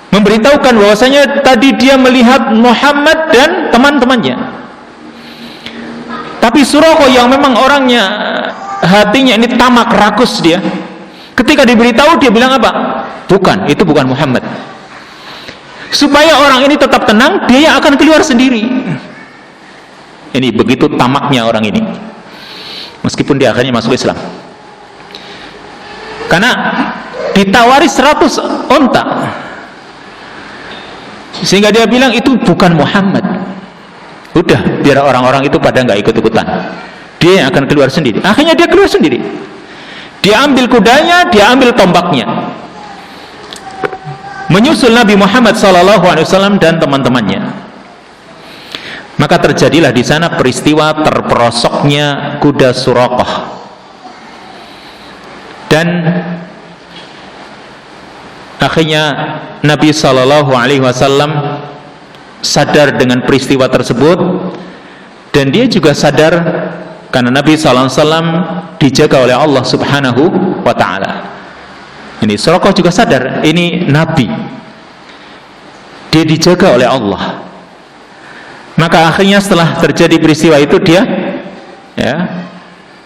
memberitahukan bahwasanya tadi dia melihat Muhammad dan teman-temannya. Tapi Suraqah yang memang orangnya, hatinya ini tamak, rakus dia, ketika diberitahu dia bilang apa? Bukan, itu bukan Muhammad. Supaya orang ini tetap tenang, dia yang akan keluar sendiri. Ini begitu tamaknya orang ini, meskipun dia akhirnya masuk Islam. Karena ditawari 100 unta, sehingga dia bilang itu bukan Muhammad. Udah, biar orang-orang itu pada nggak ikut-ikutan, dia yang akan keluar sendiri. Akhirnya dia keluar sendiri. Dia ambil kudanya, dia ambil tombaknya, menyusul Nabi Muhammad SAW dan teman-temannya. Maka terjadilah di sana peristiwa terperosoknya kuda Suraqah. Dan akhirnya Nabi SAW sadar dengan peristiwa tersebut, dan dia juga sadar karena Nabi SAW dijaga oleh Allah Subhanahu wa Ta'ala. Ini Suraqah juga sadar, ini Nabi, dia dijaga oleh Allah. Maka akhirnya setelah terjadi peristiwa itu, dia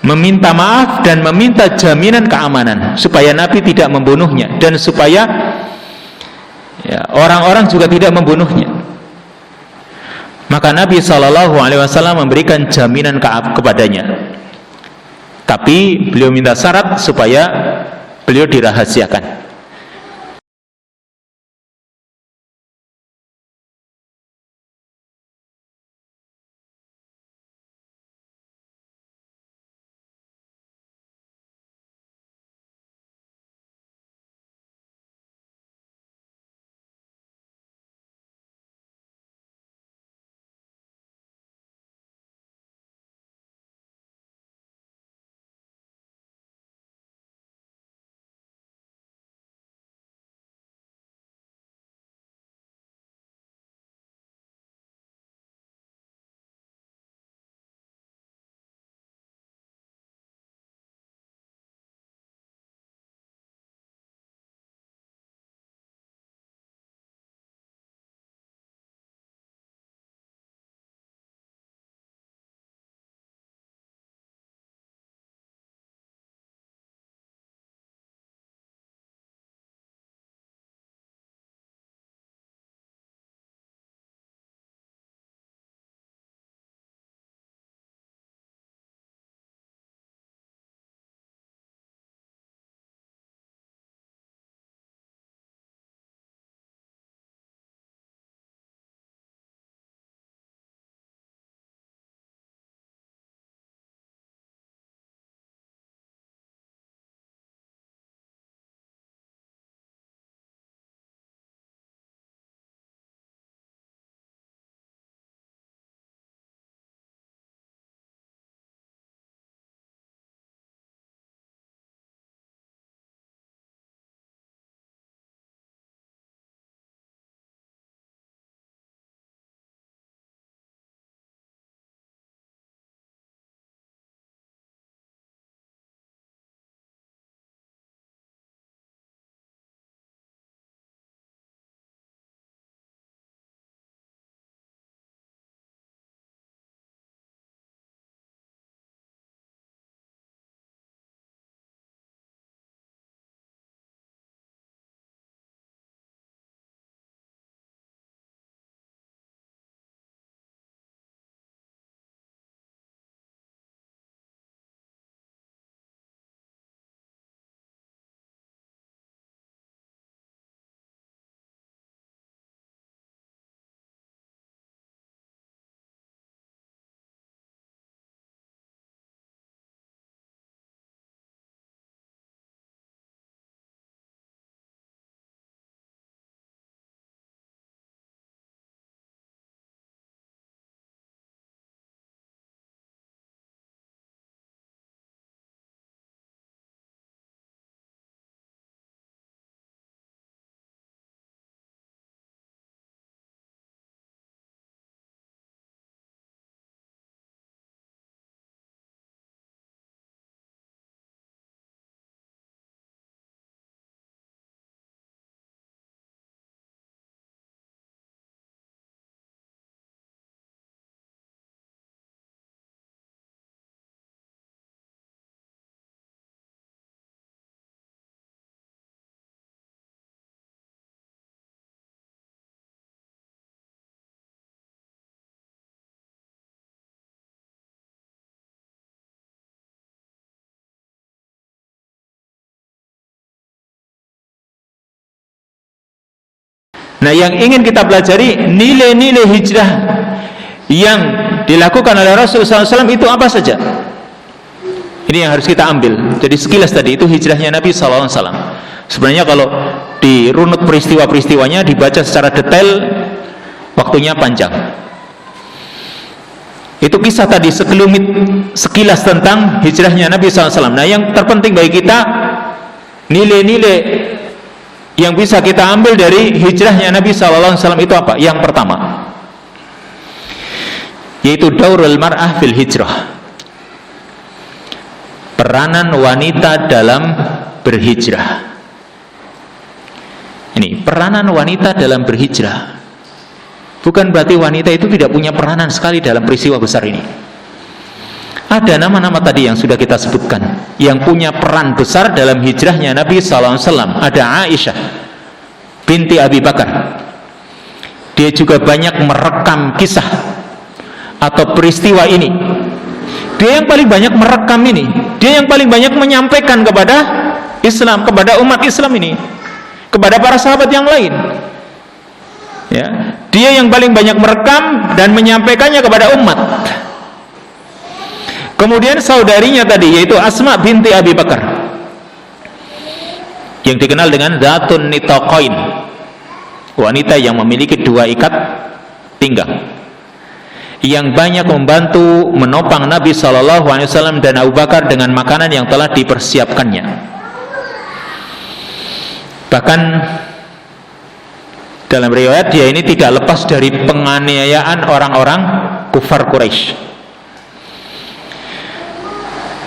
meminta maaf dan meminta jaminan keamanan supaya Nabi tidak membunuhnya, dan supaya orang-orang juga tidak membunuhnya. Maka Nabi SAW memberikan jaminan kepadanya, tapi beliau minta syarat supaya beliau dirahasiakan. Nah, yang ingin kita pelajari nilai-nilai hijrah yang dilakukan oleh Rasulullah SAW itu apa saja? Ini yang harus kita ambil. Jadi sekilas tadi itu hijrahnya Nabi SAW. Sebenarnya kalau dirunut peristiwa-peristiwanya, dibaca secara detail, waktunya panjang. Itu kisah tadi sekelumit, sekilas tentang hijrahnya Nabi SAW. Nah, yang terpenting bagi kita, nilai-nilai yang bisa kita ambil dari hijrahnya Nabi SAW itu apa? Yang pertama, yaitu daurul mar'ah fil hijrah, peranan wanita dalam berhijrah. Ini peranan wanita dalam berhijrah. Bukan berarti wanita itu tidak punya peranan sekali dalam peristiwa besar ini. Ada nama-nama tadi yang sudah kita sebutkan yang punya peran besar dalam hijrahnya Nabi SAW. Ada Aisyah binti Abi Bakar. Dia juga banyak merekam kisah atau peristiwa ini. Dia yang paling banyak merekam ini. Dia yang paling banyak menyampaikan kepada Islam, kepada umat Islam ini, kepada para sahabat yang lain. Ya, dia yang paling banyak merekam dan menyampaikannya kepada umat. Kemudian saudarinya tadi, yaitu Asma binti Abi Bakar, yang dikenal dengan Zatun Nitaqain, wanita yang memiliki dua ikat pinggang, yang banyak membantu menopang Nabi SAW dan Abu Bakar dengan makanan yang telah dipersiapkannya. Bahkan dalam riwayat dia ini tidak lepas dari penganiayaan orang-orang kufar Quraisy.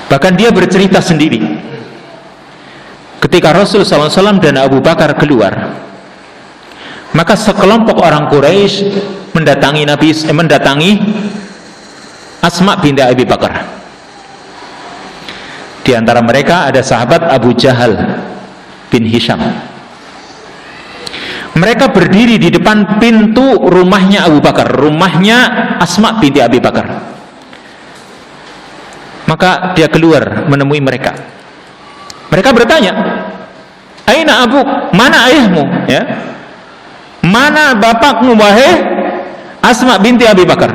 Bahkan dia bercerita sendiri, ketika Rasulullah SAW dan Abu Bakar keluar, maka sekelompok orang Quraisy mendatangi Asma binti Abi Bakar. Di antara mereka ada sahabat Abu Jahal bin Hisham. Mereka berdiri di depan pintu rumahnya Abu Bakar, rumahnya Asma binti Abi Bakar. Maka dia keluar menemui mereka. Mereka bertanya, "Aina abuk? Mana ayahmu? Ya, mana bapakmu, wahai Asma binti Abi Bakar?"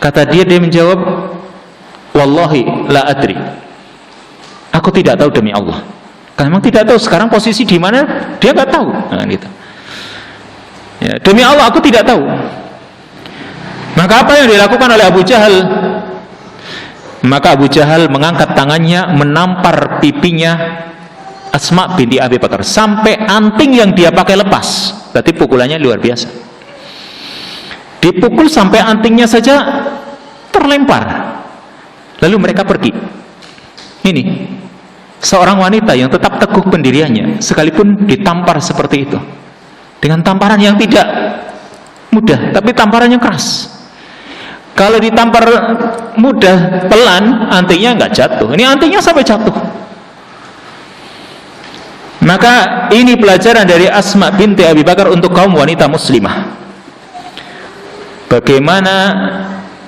Kata dia menjawab, "Wallahi la adri." Aku tidak tahu demi Allah. Karena memang tidak tahu sekarang posisi di mana, dia nggak tahu. Nah, gitu. Ya, demi Allah aku tidak tahu. Maka apa yang dilakukan oleh Abu Jahal? Maka Abu Jahal mengangkat tangannya, menampar pipinya Asma binti Abi Bakar sampai anting yang dia pakai lepas. Berarti pukulannya luar biasa. Dipukul sampai antingnya saja terlempar. Lalu mereka pergi. Ini seorang wanita yang tetap teguh pendiriannya sekalipun ditampar seperti itu, dengan tamparan yang tidak mudah, tapi tamparan yang keras. Kalau ditampar mudah, pelan, antingnya nggak jatuh. Ini antingnya sampai jatuh. Maka ini pelajaran dari Asma binti Abi Bakar untuk kaum wanita muslimah. Bagaimana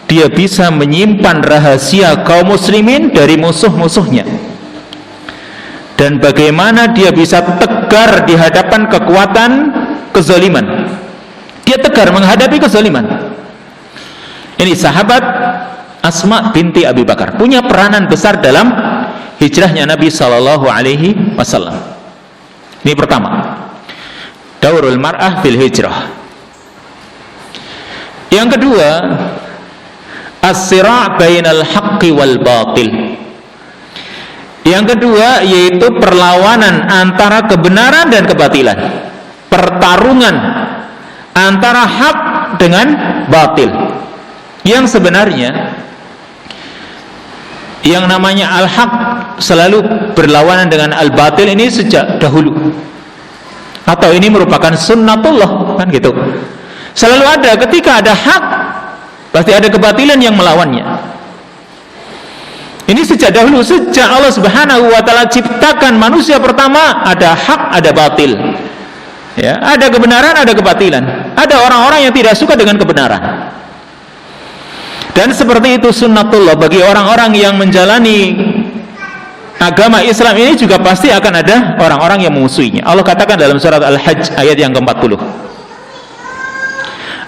dia bisa menyimpan rahasia kaum muslimin dari musuh-musuhnya, dan bagaimana dia bisa tegar di hadapan kekuatan kezaliman. Dia tegar menghadapi kezaliman. Ini sahabat Asma binti Abi Bakar punya peranan besar dalam hijrahnya Nabi SAW. Ini pertama, daurul mar'ah fil hijrah. Yang kedua, as-sira' bainal haqqi wal batil. Yang kedua yaitu perlawanan antara kebenaran dan kebatilan, pertarungan antara hak dengan batil. Yang sebenarnya yang namanya al-haq selalu berlawanan dengan al-batil ini sejak dahulu, atau ini merupakan sunnatullah, kan gitu. Selalu ada, ketika ada hak pasti ada kebatilan yang melawannya. Ini sejak dahulu, sejak Allah Subhanahu wa taala ciptakan manusia pertama, ada hak, ada batil. Ya, ada kebenaran, ada kebatilan. Ada orang-orang yang tidak suka dengan kebenaran. Dan seperti itu sunnatullah bagi orang-orang yang menjalani agama Islam ini juga pasti akan ada orang-orang yang memusuhinya. Allah katakan dalam surat Al-Hajj ayat yang ke-40,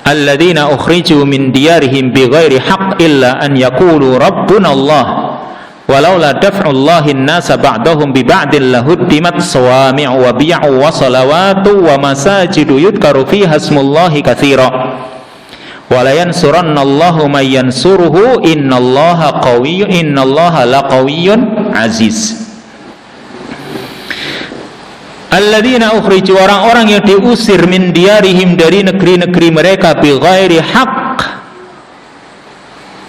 alladzina ukhriju min diyarihim bighairi haqq illa an yaqulu rabbuna Allah walaula daf'ullahi an-nasa ba'dahum bi ba'din lahuddimat sawami'u wa bi'u wa salawatu wa masajidu yudkaru fiha ismullahi katsira wa la yansurannallahu may yansuruhu innallaha qawiyyun innallaha laqawiyyun aziz. Alladzina ukhriju, orang-orang yang diusir min diyarihim, dari negeri-negeri mereka, bighairi haqq,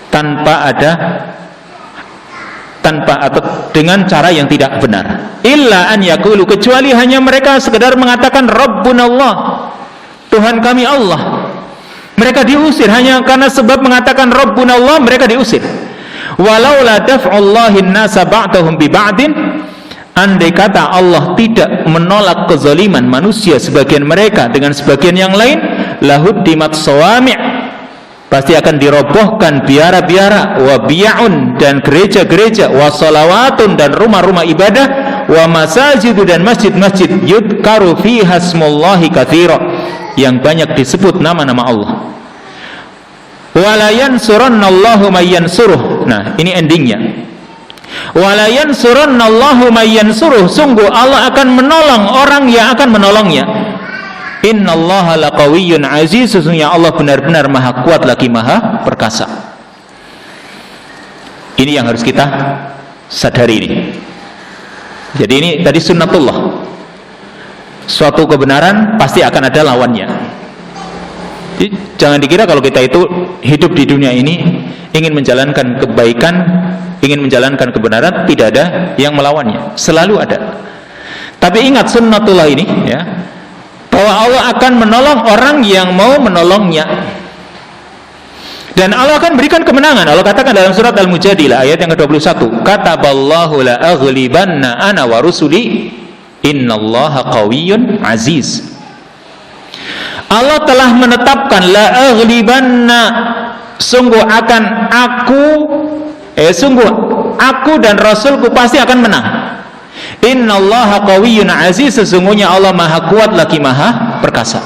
tanpa atau dengan cara yang tidak benar, illa an yaqulu, kecuali hanya mereka sekedar mengatakan Rabbunallah, Tuhan kami Allah. Mereka diusir hanya karena sebab mengatakan Rabbunallah, mereka diusir. Walaula daf'ullahin nasa ba'dahum bi ba'din, andai kata Allah tidak menolak kezaliman manusia sebagian mereka dengan sebagian yang lain, lahuddimat sawami', pasti akan dirobohkan biara-biara, wa biya'un, dan gereja-gereja, wa salawatun, dan rumah-rumah ibadah, wa masajidu, dan masjid-masjid, yudkaru fiha ismullahi katsira, yang banyak disebut nama-nama Allah. Wa la yansurannallahu may yansuruh. Nah, ini endingnya. Wa la yansurannallahu may yansuruh, sungguh Allah akan menolong orang yang akan menolongnya. Innallaha laqawiyyun aziz, sesungguhnya Allah benar-benar maha kuat lagi maha perkasa. Ini yang harus kita sadari ini. Jadi ini tadi sunnatullah. Suatu kebenaran pasti akan ada lawannya. Jadi, jangan dikira kalau kita itu hidup di dunia ini ingin menjalankan kebaikan, ingin menjalankan kebenaran, tidak ada yang melawannya. Selalu ada. Tapi ingat sunnatullah ini, ya, bahwa Allah akan menolong orang yang mau menolongnya, dan Allah akan berikan kemenangan. Allah katakan dalam surat Al-Mujadilah ayat yang ke-21, kataballahu la aghlibanna ana wa rusuli innallaha qawiyyun aziz. Allah telah menetapkan la aghlibanna, sungguh aku dan Rasulku pasti akan menang. Innallaha qawiyyun aziz, sesungguhnya Allah maha kuat lagi maha perkasa.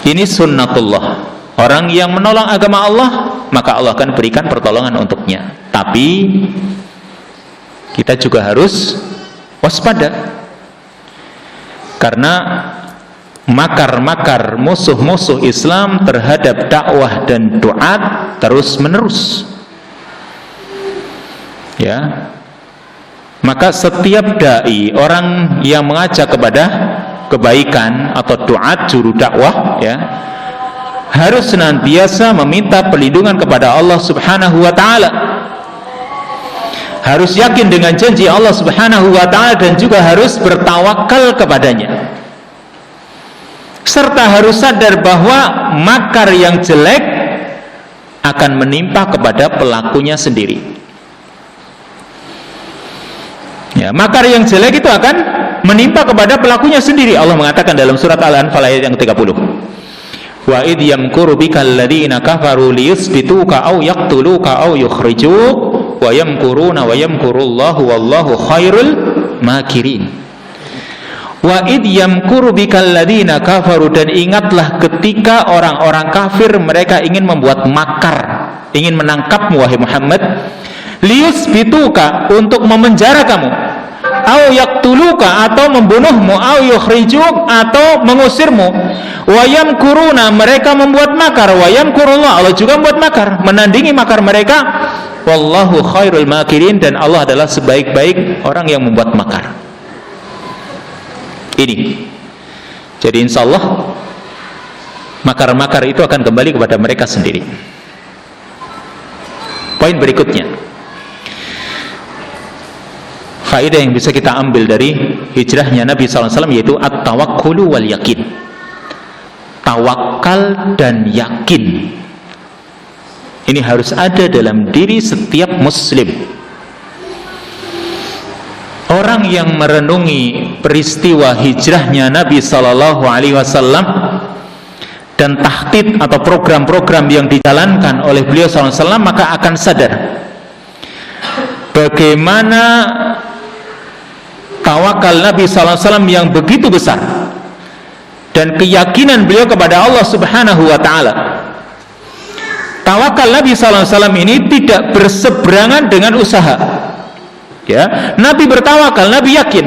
Ini sunnatullah. Orang yang menolong agama Allah, maka Allah akan berikan pertolongan untuknya. Tapi kita juga harus waspada, karena makar-makar musuh-musuh Islam terhadap dakwah dan duat terus menerus, ya. Maka setiap dai, orang yang mengajak kepada kebaikan atau duat, juru dakwah, ya, harus senantiasa meminta perlindungan kepada Allah Subhanahu wa taala. Harus yakin dengan janji Allah Subhanahu wa taala, dan juga harus bertawakal kepadanya. Serta harus sadar bahwa makar yang jelek akan menimpa kepada pelakunya sendiri. Ya, makar yang jelek itu akan menimpa kepada pelakunya sendiri. Allah mengatakan dalam surat Al-Anfal ayat yang 30, wa id yamkuru bikal ladzina kafaru liyuthbituka aw yaqtuluka aw yukhrijuk wa yamkuruna wa yamkurullahu wallahu khairul makirin. Wa id yamkuru bikal ladzina kafaru, dan ingatlah ketika orang-orang kafir mereka ingin membuat makar, ingin menangkapmu wahai Muhammad, liyuthbituka, untuk memenjara kamu, au yaqtuluka, atau membunuhmu, au yukhrijuk, atau mengusirmu, wa yamkuruna, mereka membuat makar, wa yamkurullah, Allah juga membuat makar, menandingi makar mereka, wallahu khairul makirin, dan Allah adalah sebaik-baik orang yang membuat makar. Ini jadi insya Allah makar-makar itu akan kembali kepada mereka sendiri. Poin berikutnya, faedah yang bisa kita ambil dari hijrahnya Nabi SAW, yaitu at-tawakkulu wal yakin. Tawakal dan yakin ini harus ada dalam diri setiap muslim. Orang yang merenungi peristiwa hijrahnya Nabi SAW dan tahdid atau program-program yang dijalankan oleh beliau SAW, maka akan sadar bagaimana tawakal Nabi sallallahu alaihi wasallam yang begitu besar dan keyakinan beliau kepada Allah Subhanahu wa taala. Tawakal Nabi sallallahu alaihi wasallam ini tidak berseberangan dengan usaha. Ya, Nabi bertawakal, Nabi yakin.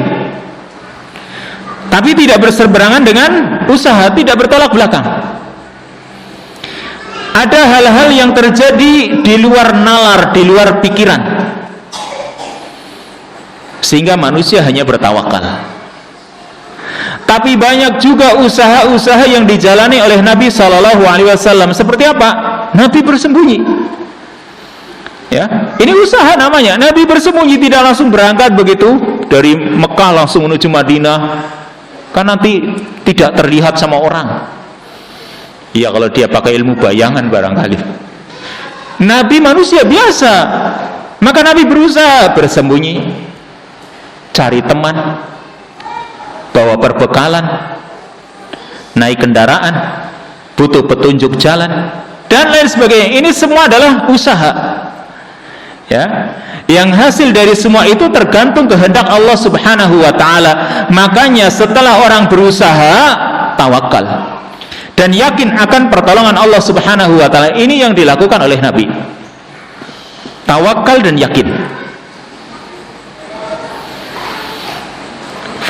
Tapi tidak berseberangan dengan usaha, tidak bertolak belakang. Ada hal-hal yang terjadi di luar nalar, di luar pikiran, sehingga manusia hanya bertawakal. Tapi banyak juga usaha-usaha yang dijalani oleh Nabi Shallallahu Alaihi Wasallam. Seperti apa? Nabi bersembunyi. Ya, ini usaha namanya. Nabi bersembunyi, tidak langsung berangkat begitu dari Mekah langsung menuju Madinah, kan nanti tidak terlihat sama orang. Ya, kalau dia pakai ilmu bayangan barangkali. Nabi manusia biasa, maka Nabi berusaha bersembunyi, cari teman, bawa perbekalan, naik kendaraan, butuh petunjuk jalan, dan lain sebagainya. Ini semua adalah usaha. Ya, yang hasil dari semua itu tergantung kehendak Allah Subhanahu wa taala. Makanya setelah orang berusaha, tawakal dan yakin akan pertolongan Allah Subhanahu wa taala. Ini yang dilakukan oleh Nabi. Tawakal dan yakin.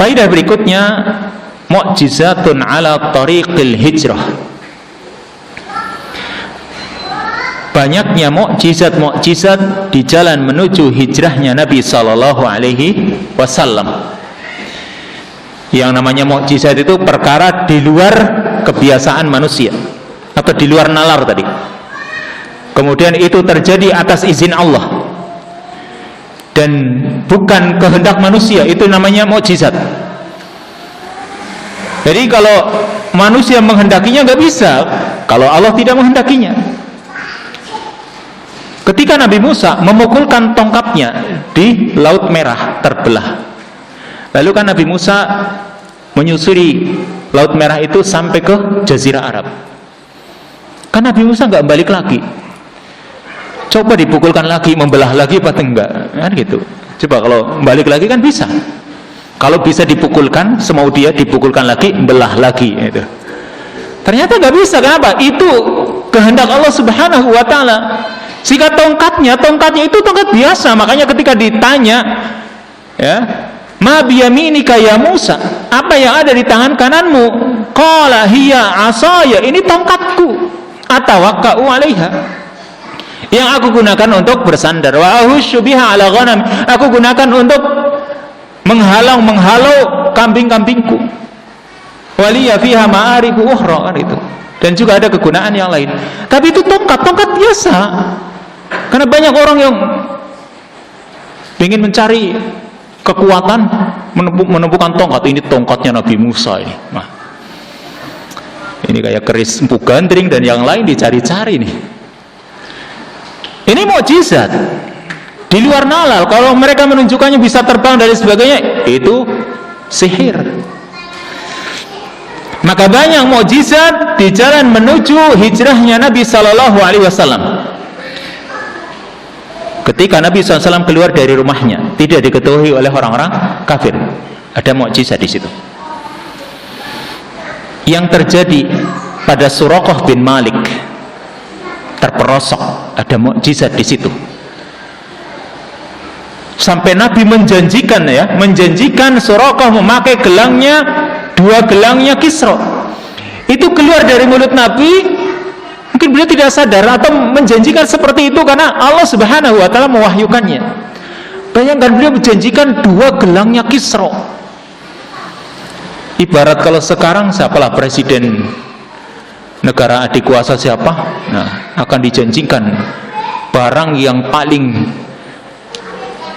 Faidah berikutnya, mu'jizatun ala tariqil hijrah. Banyaknya mukjizat-mukjizat di jalan menuju hijrahnya Nabi sallallahu alaihi wasallam. Yang namanya mukjizat itu perkara di luar kebiasaan manusia atau di luar nalar tadi. Kemudian itu terjadi atas izin Allah dan bukan kehendak manusia, itu namanya mukjizat. Jadi kalau manusia menghendakinya nggak bisa, kalau Allah tidak menghendakinya. Ketika Nabi Musa memukulkan tongkatnya di Laut Merah terbelah, lalu kan Nabi Musa menyusuri Laut Merah itu sampai ke Jazirah Arab. Kan Nabi Musa nggak balik lagi. Coba dipukulkan lagi, membelah lagi apa enggak? Kan gitu. Coba kalau balik lagi kan bisa. Kalau bisa dipukulkan, semau dia dipukulkan lagi, belah lagi. Gitu. Ternyata nggak bisa. Kenapa? Itu kehendak Allah Subhanahu wa taala. Jika tongkatnya itu tongkat biasa. Makanya ketika ditanya, ya, ma biyaminika ya Musa, apa yang ada di tangan kananmu? Qala hiya asaya, ini tongkatku, atawakka'u 'alaiha, yang aku gunakan untuk bersandar. Wa ahusyu biha 'ala ghanam, aku gunakan untuk menghalau kambing-kambingku. Waliya fiha ma'aribu ukhra, itu. Dan juga ada kegunaan yang lain. Tapi itu tongkat biasa. Karena banyak orang yang ingin mencari kekuatan, menemukan tongkat. Ini tongkatnya Nabi Musa ini. Nah, ini kayak keris empu gandring dan yang lain dicari-cari nih. Ini mukjizat di luar nalar. Kalau mereka menunjukkannya bisa terbang dan sebagainya, itu sihir. Maka banyak mukjizat di jalan menuju hijrahnya Nabi Sallallahu Alaihi Wasallam. Ketika Nabi SAW keluar dari rumahnya, tidak diketahui oleh orang-orang kafir. Ada mukjizat di situ. Yang terjadi pada Suraqah bin Malik, terperosok, ada mukjizat di situ. Sampai Nabi menjanjikan Suraqah memakai gelangnya, 2 gelangnya Kisra. Itu keluar dari mulut Nabi. Mungkin beliau tidak sadar atau menjanjikan seperti itu karena Allah Subhanahu wa taala mewahyukannya. Bayangkan beliau menjanjikan 2 gelangnya Kisra. Ibarat kalau sekarang siapalah presiden negara adik kuasa siapa? Nah, akan dijanjikan barang yang paling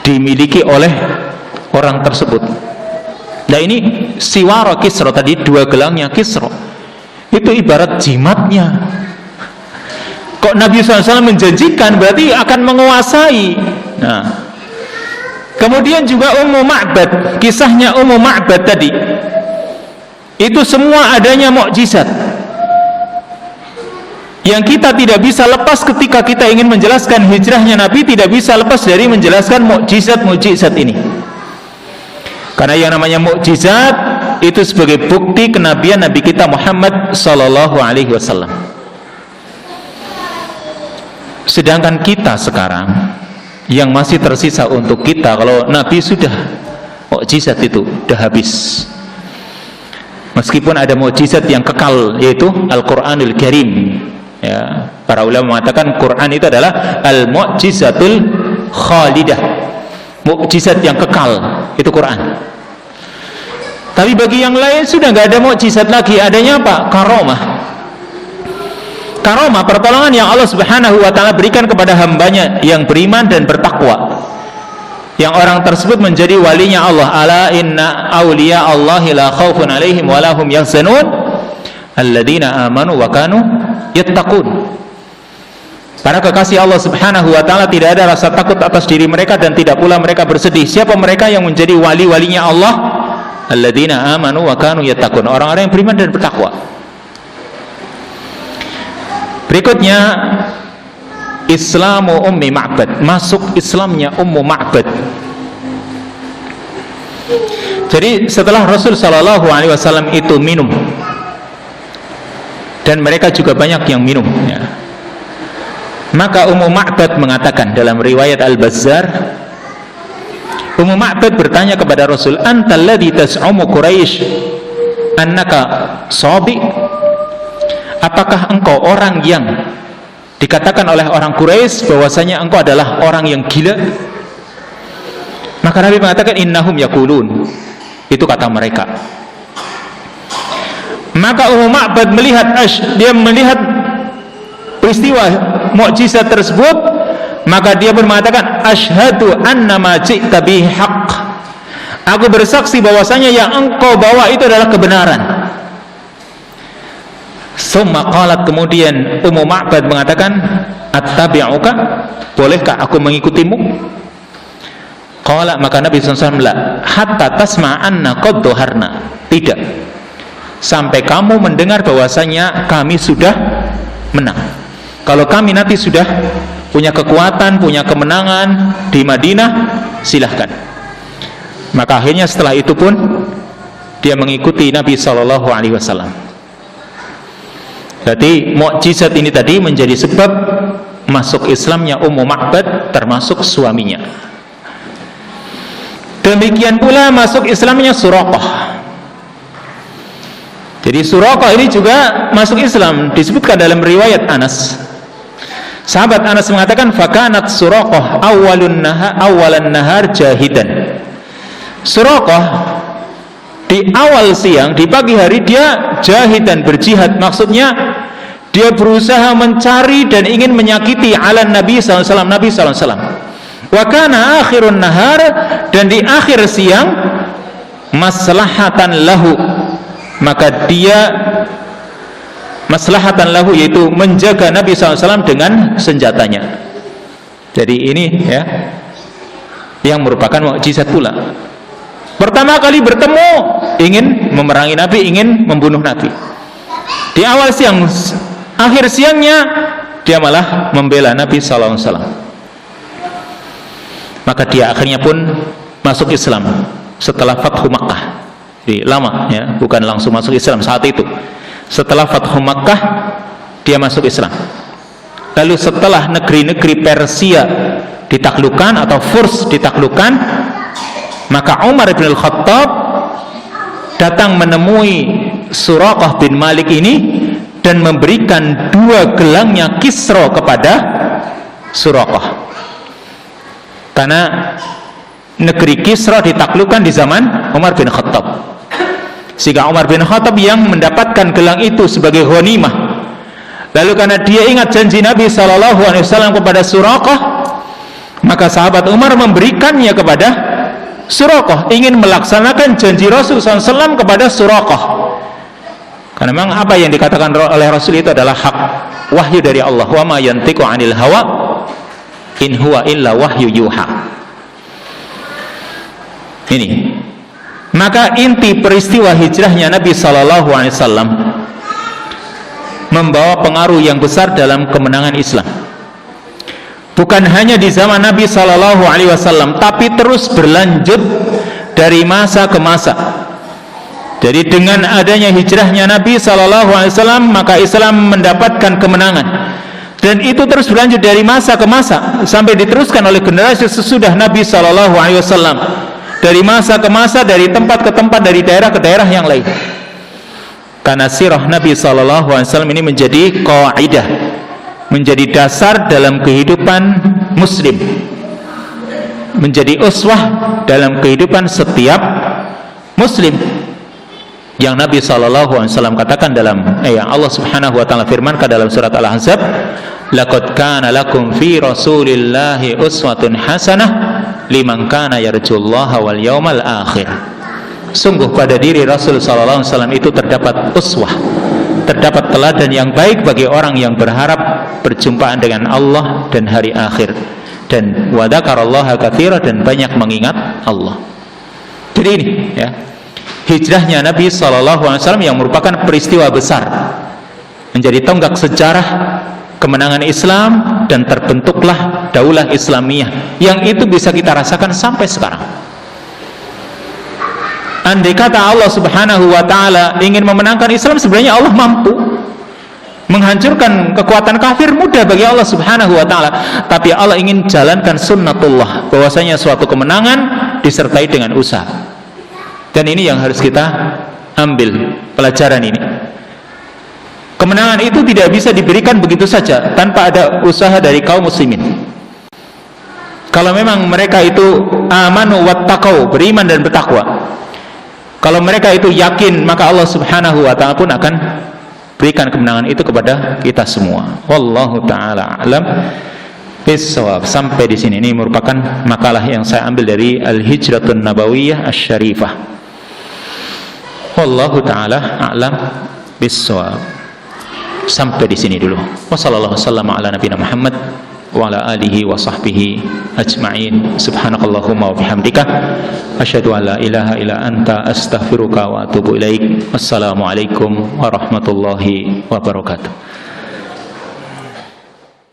dimiliki oleh orang tersebut. Nah, ini siwara Kisra tadi, 2 gelangnya Kisra. Itu ibarat jimatnya. Kok Nabi SAW menjanjikan berarti akan menguasai. Nah, kemudian juga Ummu Ma'bad, kisahnya Ummu Ma'bad tadi, itu semua adanya mukjizat. yang kita tidak bisa lepas ketika kita ingin menjelaskan hijrahnya Nabi, tidak bisa lepas dari menjelaskan mukjizat-mukjizat ini. Karena yang namanya mukjizat itu sebagai bukti kenabian Nabi kita Muhammad sallallahu alaihi wasallam. Sedangkan kita sekarang yang masih tersisa untuk kita, kalau Nabi sudah mukjizat itu sudah habis. Meskipun ada mukjizat yang kekal, yaitu Al-Qur'anul Karim. Ya, para ulama mengatakan Quran itu adalah al-mu'jizatul khalidah, mukjizat yang kekal, itu Quran. Tapi bagi yang lain sudah nggak ada mukjizat lagi, adanya apa? Karomah. Karomah, pertolongan yang Allah Subhanahu wa taala berikan kepada hambanya yang beriman dan bertakwa, yang orang tersebut menjadi walinya Allah. Ala inna awliya Allahi la khaufun alaihim wa lahum yahzanun alladzina amanu wa kanu yattaqun. Para kekasih Allah Subhanahu wa taala tidak ada rasa takut atas diri mereka dan tidak pula mereka bersedih. Siapa mereka yang menjadi wali-walinya Allah? Alladzina amanu wa kanu yattaqun, orang-orang yang beriman dan bertakwa. Berikutnya, Islamu Ummi Ma'bad, masuk Islamnya Ummu Ma'bad. Jadi setelah Rasul sallallahu alaihi wasallam itu minum, dan mereka juga banyak yang minum, ya, maka Ummu Ma'bad mengatakan dalam riwayat Al-Bazzar, Ummu Ma'bad bertanya kepada Rasul, antal ladzi tas'umu Quraisy annaka sabi, apakah engkau orang yang dikatakan oleh orang Quraisy bahwasanya engkau adalah orang yang gila? Maka Nabi mengatakan innahum yaqulun, itu kata mereka. Maka Ummu Ma'bad dia melihat peristiwa mukjizat tersebut, maka dia pun mengatakan asyhadu anna ma ji'ta bihi haqq, aku bersaksi bahwasanya yang engkau bawa itu adalah kebenaran. Summa qalat, kemudian Ummu Ma'bad mengatakan attabi'uka, bolehkah aku mengikutimu? Qala, maka Nabi SAW la hatta tasma'anna qad dhaharna, tidak sampai kamu mendengar bahwasanya kami sudah menang. Kalau kami nanti sudah punya kekuatan, punya kemenangan di Madinah, silahkan. Maka akhirnya setelah itu pun dia mengikuti Nabi SAW. Jadi mukjizat ini tadi menjadi sebab masuk Islamnya Ummu Ma'bad termasuk suaminya. Demikian pula masuk Islamnya Suraqah. Jadi Suraqah ini juga masuk Islam, disebutkan dalam riwayat Anas. Sahabat Anas mengatakan fakanat Suraqah awalan nahar jahidan. Suraqah di awal siang, di pagi hari dia jahidan, berjihad, maksudnya dia berusaha mencari dan ingin menyakiti ala Nabi SAW, Nabi SAW. Wa kana akhirun nahar, dan di akhir siang maslahatan lahu, maka dia maslahatan lahu, yaitu menjaga Nabi SAW dengan senjatanya. Jadi ini ya yang merupakan mukjizat pula. Pertama kali bertemu ingin memerangi Nabi, ingin membunuh Nabi. Di awal siang, akhir siangnya dia malah membela Nabi SAW. Maka dia akhirnya pun masuk Islam setelah Fathu Makkah. Jadi lama ya, bukan langsung masuk Islam saat itu. Setelah Fathu Makkah dia masuk Islam. Lalu setelah negeri-negeri Persia ditaklukkan atau Furs ditaklukkan, maka Umar bin Al-Khattab datang menemui Suraqah bin Malik ini dan memberikan 2 gelangnya Kisra kepada Suraqah. Karena negeri Kisra ditaklukkan di zaman Umar bin Khattab, sehingga Umar bin Khattab yang mendapatkan gelang itu sebagai ghanimah. Lalu karena dia ingat janji Nabi SAW kepada Suraqah, maka sahabat Umar memberikannya kepada Suraqah, ingin melaksanakan janji Rasul SAW kepada Suraqah. Karena memang apa yang dikatakan oleh Rasul itu adalah hak, wahyu dari Allah. Wa ma yantiqu 'anil hawa in huwa illa wahyu yuha. Ini maka inti peristiwa hijrahnya Nabi SAW membawa pengaruh yang besar dalam kemenangan Islam. Bukan hanya di zaman Nabi Sallallahu Alaihi Wasallam, tapi terus berlanjut dari masa ke masa. Jadi dengan adanya hijrahnya Nabi Sallallahu Alaihi Wasallam, maka Islam mendapatkan kemenangan. Dan itu terus berlanjut dari masa ke masa sampai diteruskan oleh generasi sesudah Nabi Sallallahu Alaihi Wasallam. Dari masa ke masa, dari tempat ke tempat, dari daerah ke daerah yang lain. Karena sirah Nabi Sallallahu Alaihi Wasallam ini menjadi kaidah, menjadi dasar dalam kehidupan Muslim, menjadi uswah dalam kehidupan setiap Muslim. Yang Nabi SAW katakan dalam ayat Allah Subhanahu wa taala firmankan dalam surat Al-Ahzab, laqad kana lakum fi rasulillahi uswatun hasanah liman kana yarjullaha wal yawmal akhir. Sungguh pada diri Rasul sallallahu alaihi wasallam itu terdapat uswah, terdapat teladan yang baik bagi orang yang berharap perjumpaan dengan Allah dan hari akhir, dan wa dzakarallaha katsira, dan banyak mengingat Allah. Jadi ini ya, hijrahnya Nabi SAW yang merupakan peristiwa besar, menjadi tonggak sejarah kemenangan Islam, dan terbentuklah daulah Islamiyah yang itu bisa kita rasakan sampai sekarang. Andai kata Allah Subhanahu wa taala ingin memenangkan Islam, sebenarnya Allah mampu. Menghancurkan kekuatan kafir mudah bagi Allah Subhanahu wa taala, tapi Allah ingin jalankan sunnatullah, bahwasanya suatu kemenangan disertai dengan usaha. Dan ini yang harus kita ambil pelajaran ini. Kemenangan itu tidak bisa diberikan begitu saja tanpa ada usaha dari kaum muslimin. Kalau memang mereka itu amanu wattaqau, beriman dan bertakwa, kalau mereka itu yakin, maka Allah Subhanahu wa taala pun akan berikan kemenangan itu kepada kita semua. Wallahu taala alam bisawab. Sampai di sini, ini merupakan makalah yang saya ambil dari Al-Hijratun Nabawiyah Asy-Syarifah. Wallahu taala a'lam bissawab. Sampai di sini dulu. Wassallallahu wasallama ala nabiyina Muhammad wa ala alihi wa sahbihi ajma'in. Subhanakallahumma wa bihamdika asyhadu an la ilaha illa anta astaghfiruka wa atubu ilaik. Wassalamu alaikum warahmatullahi wabarakatuh.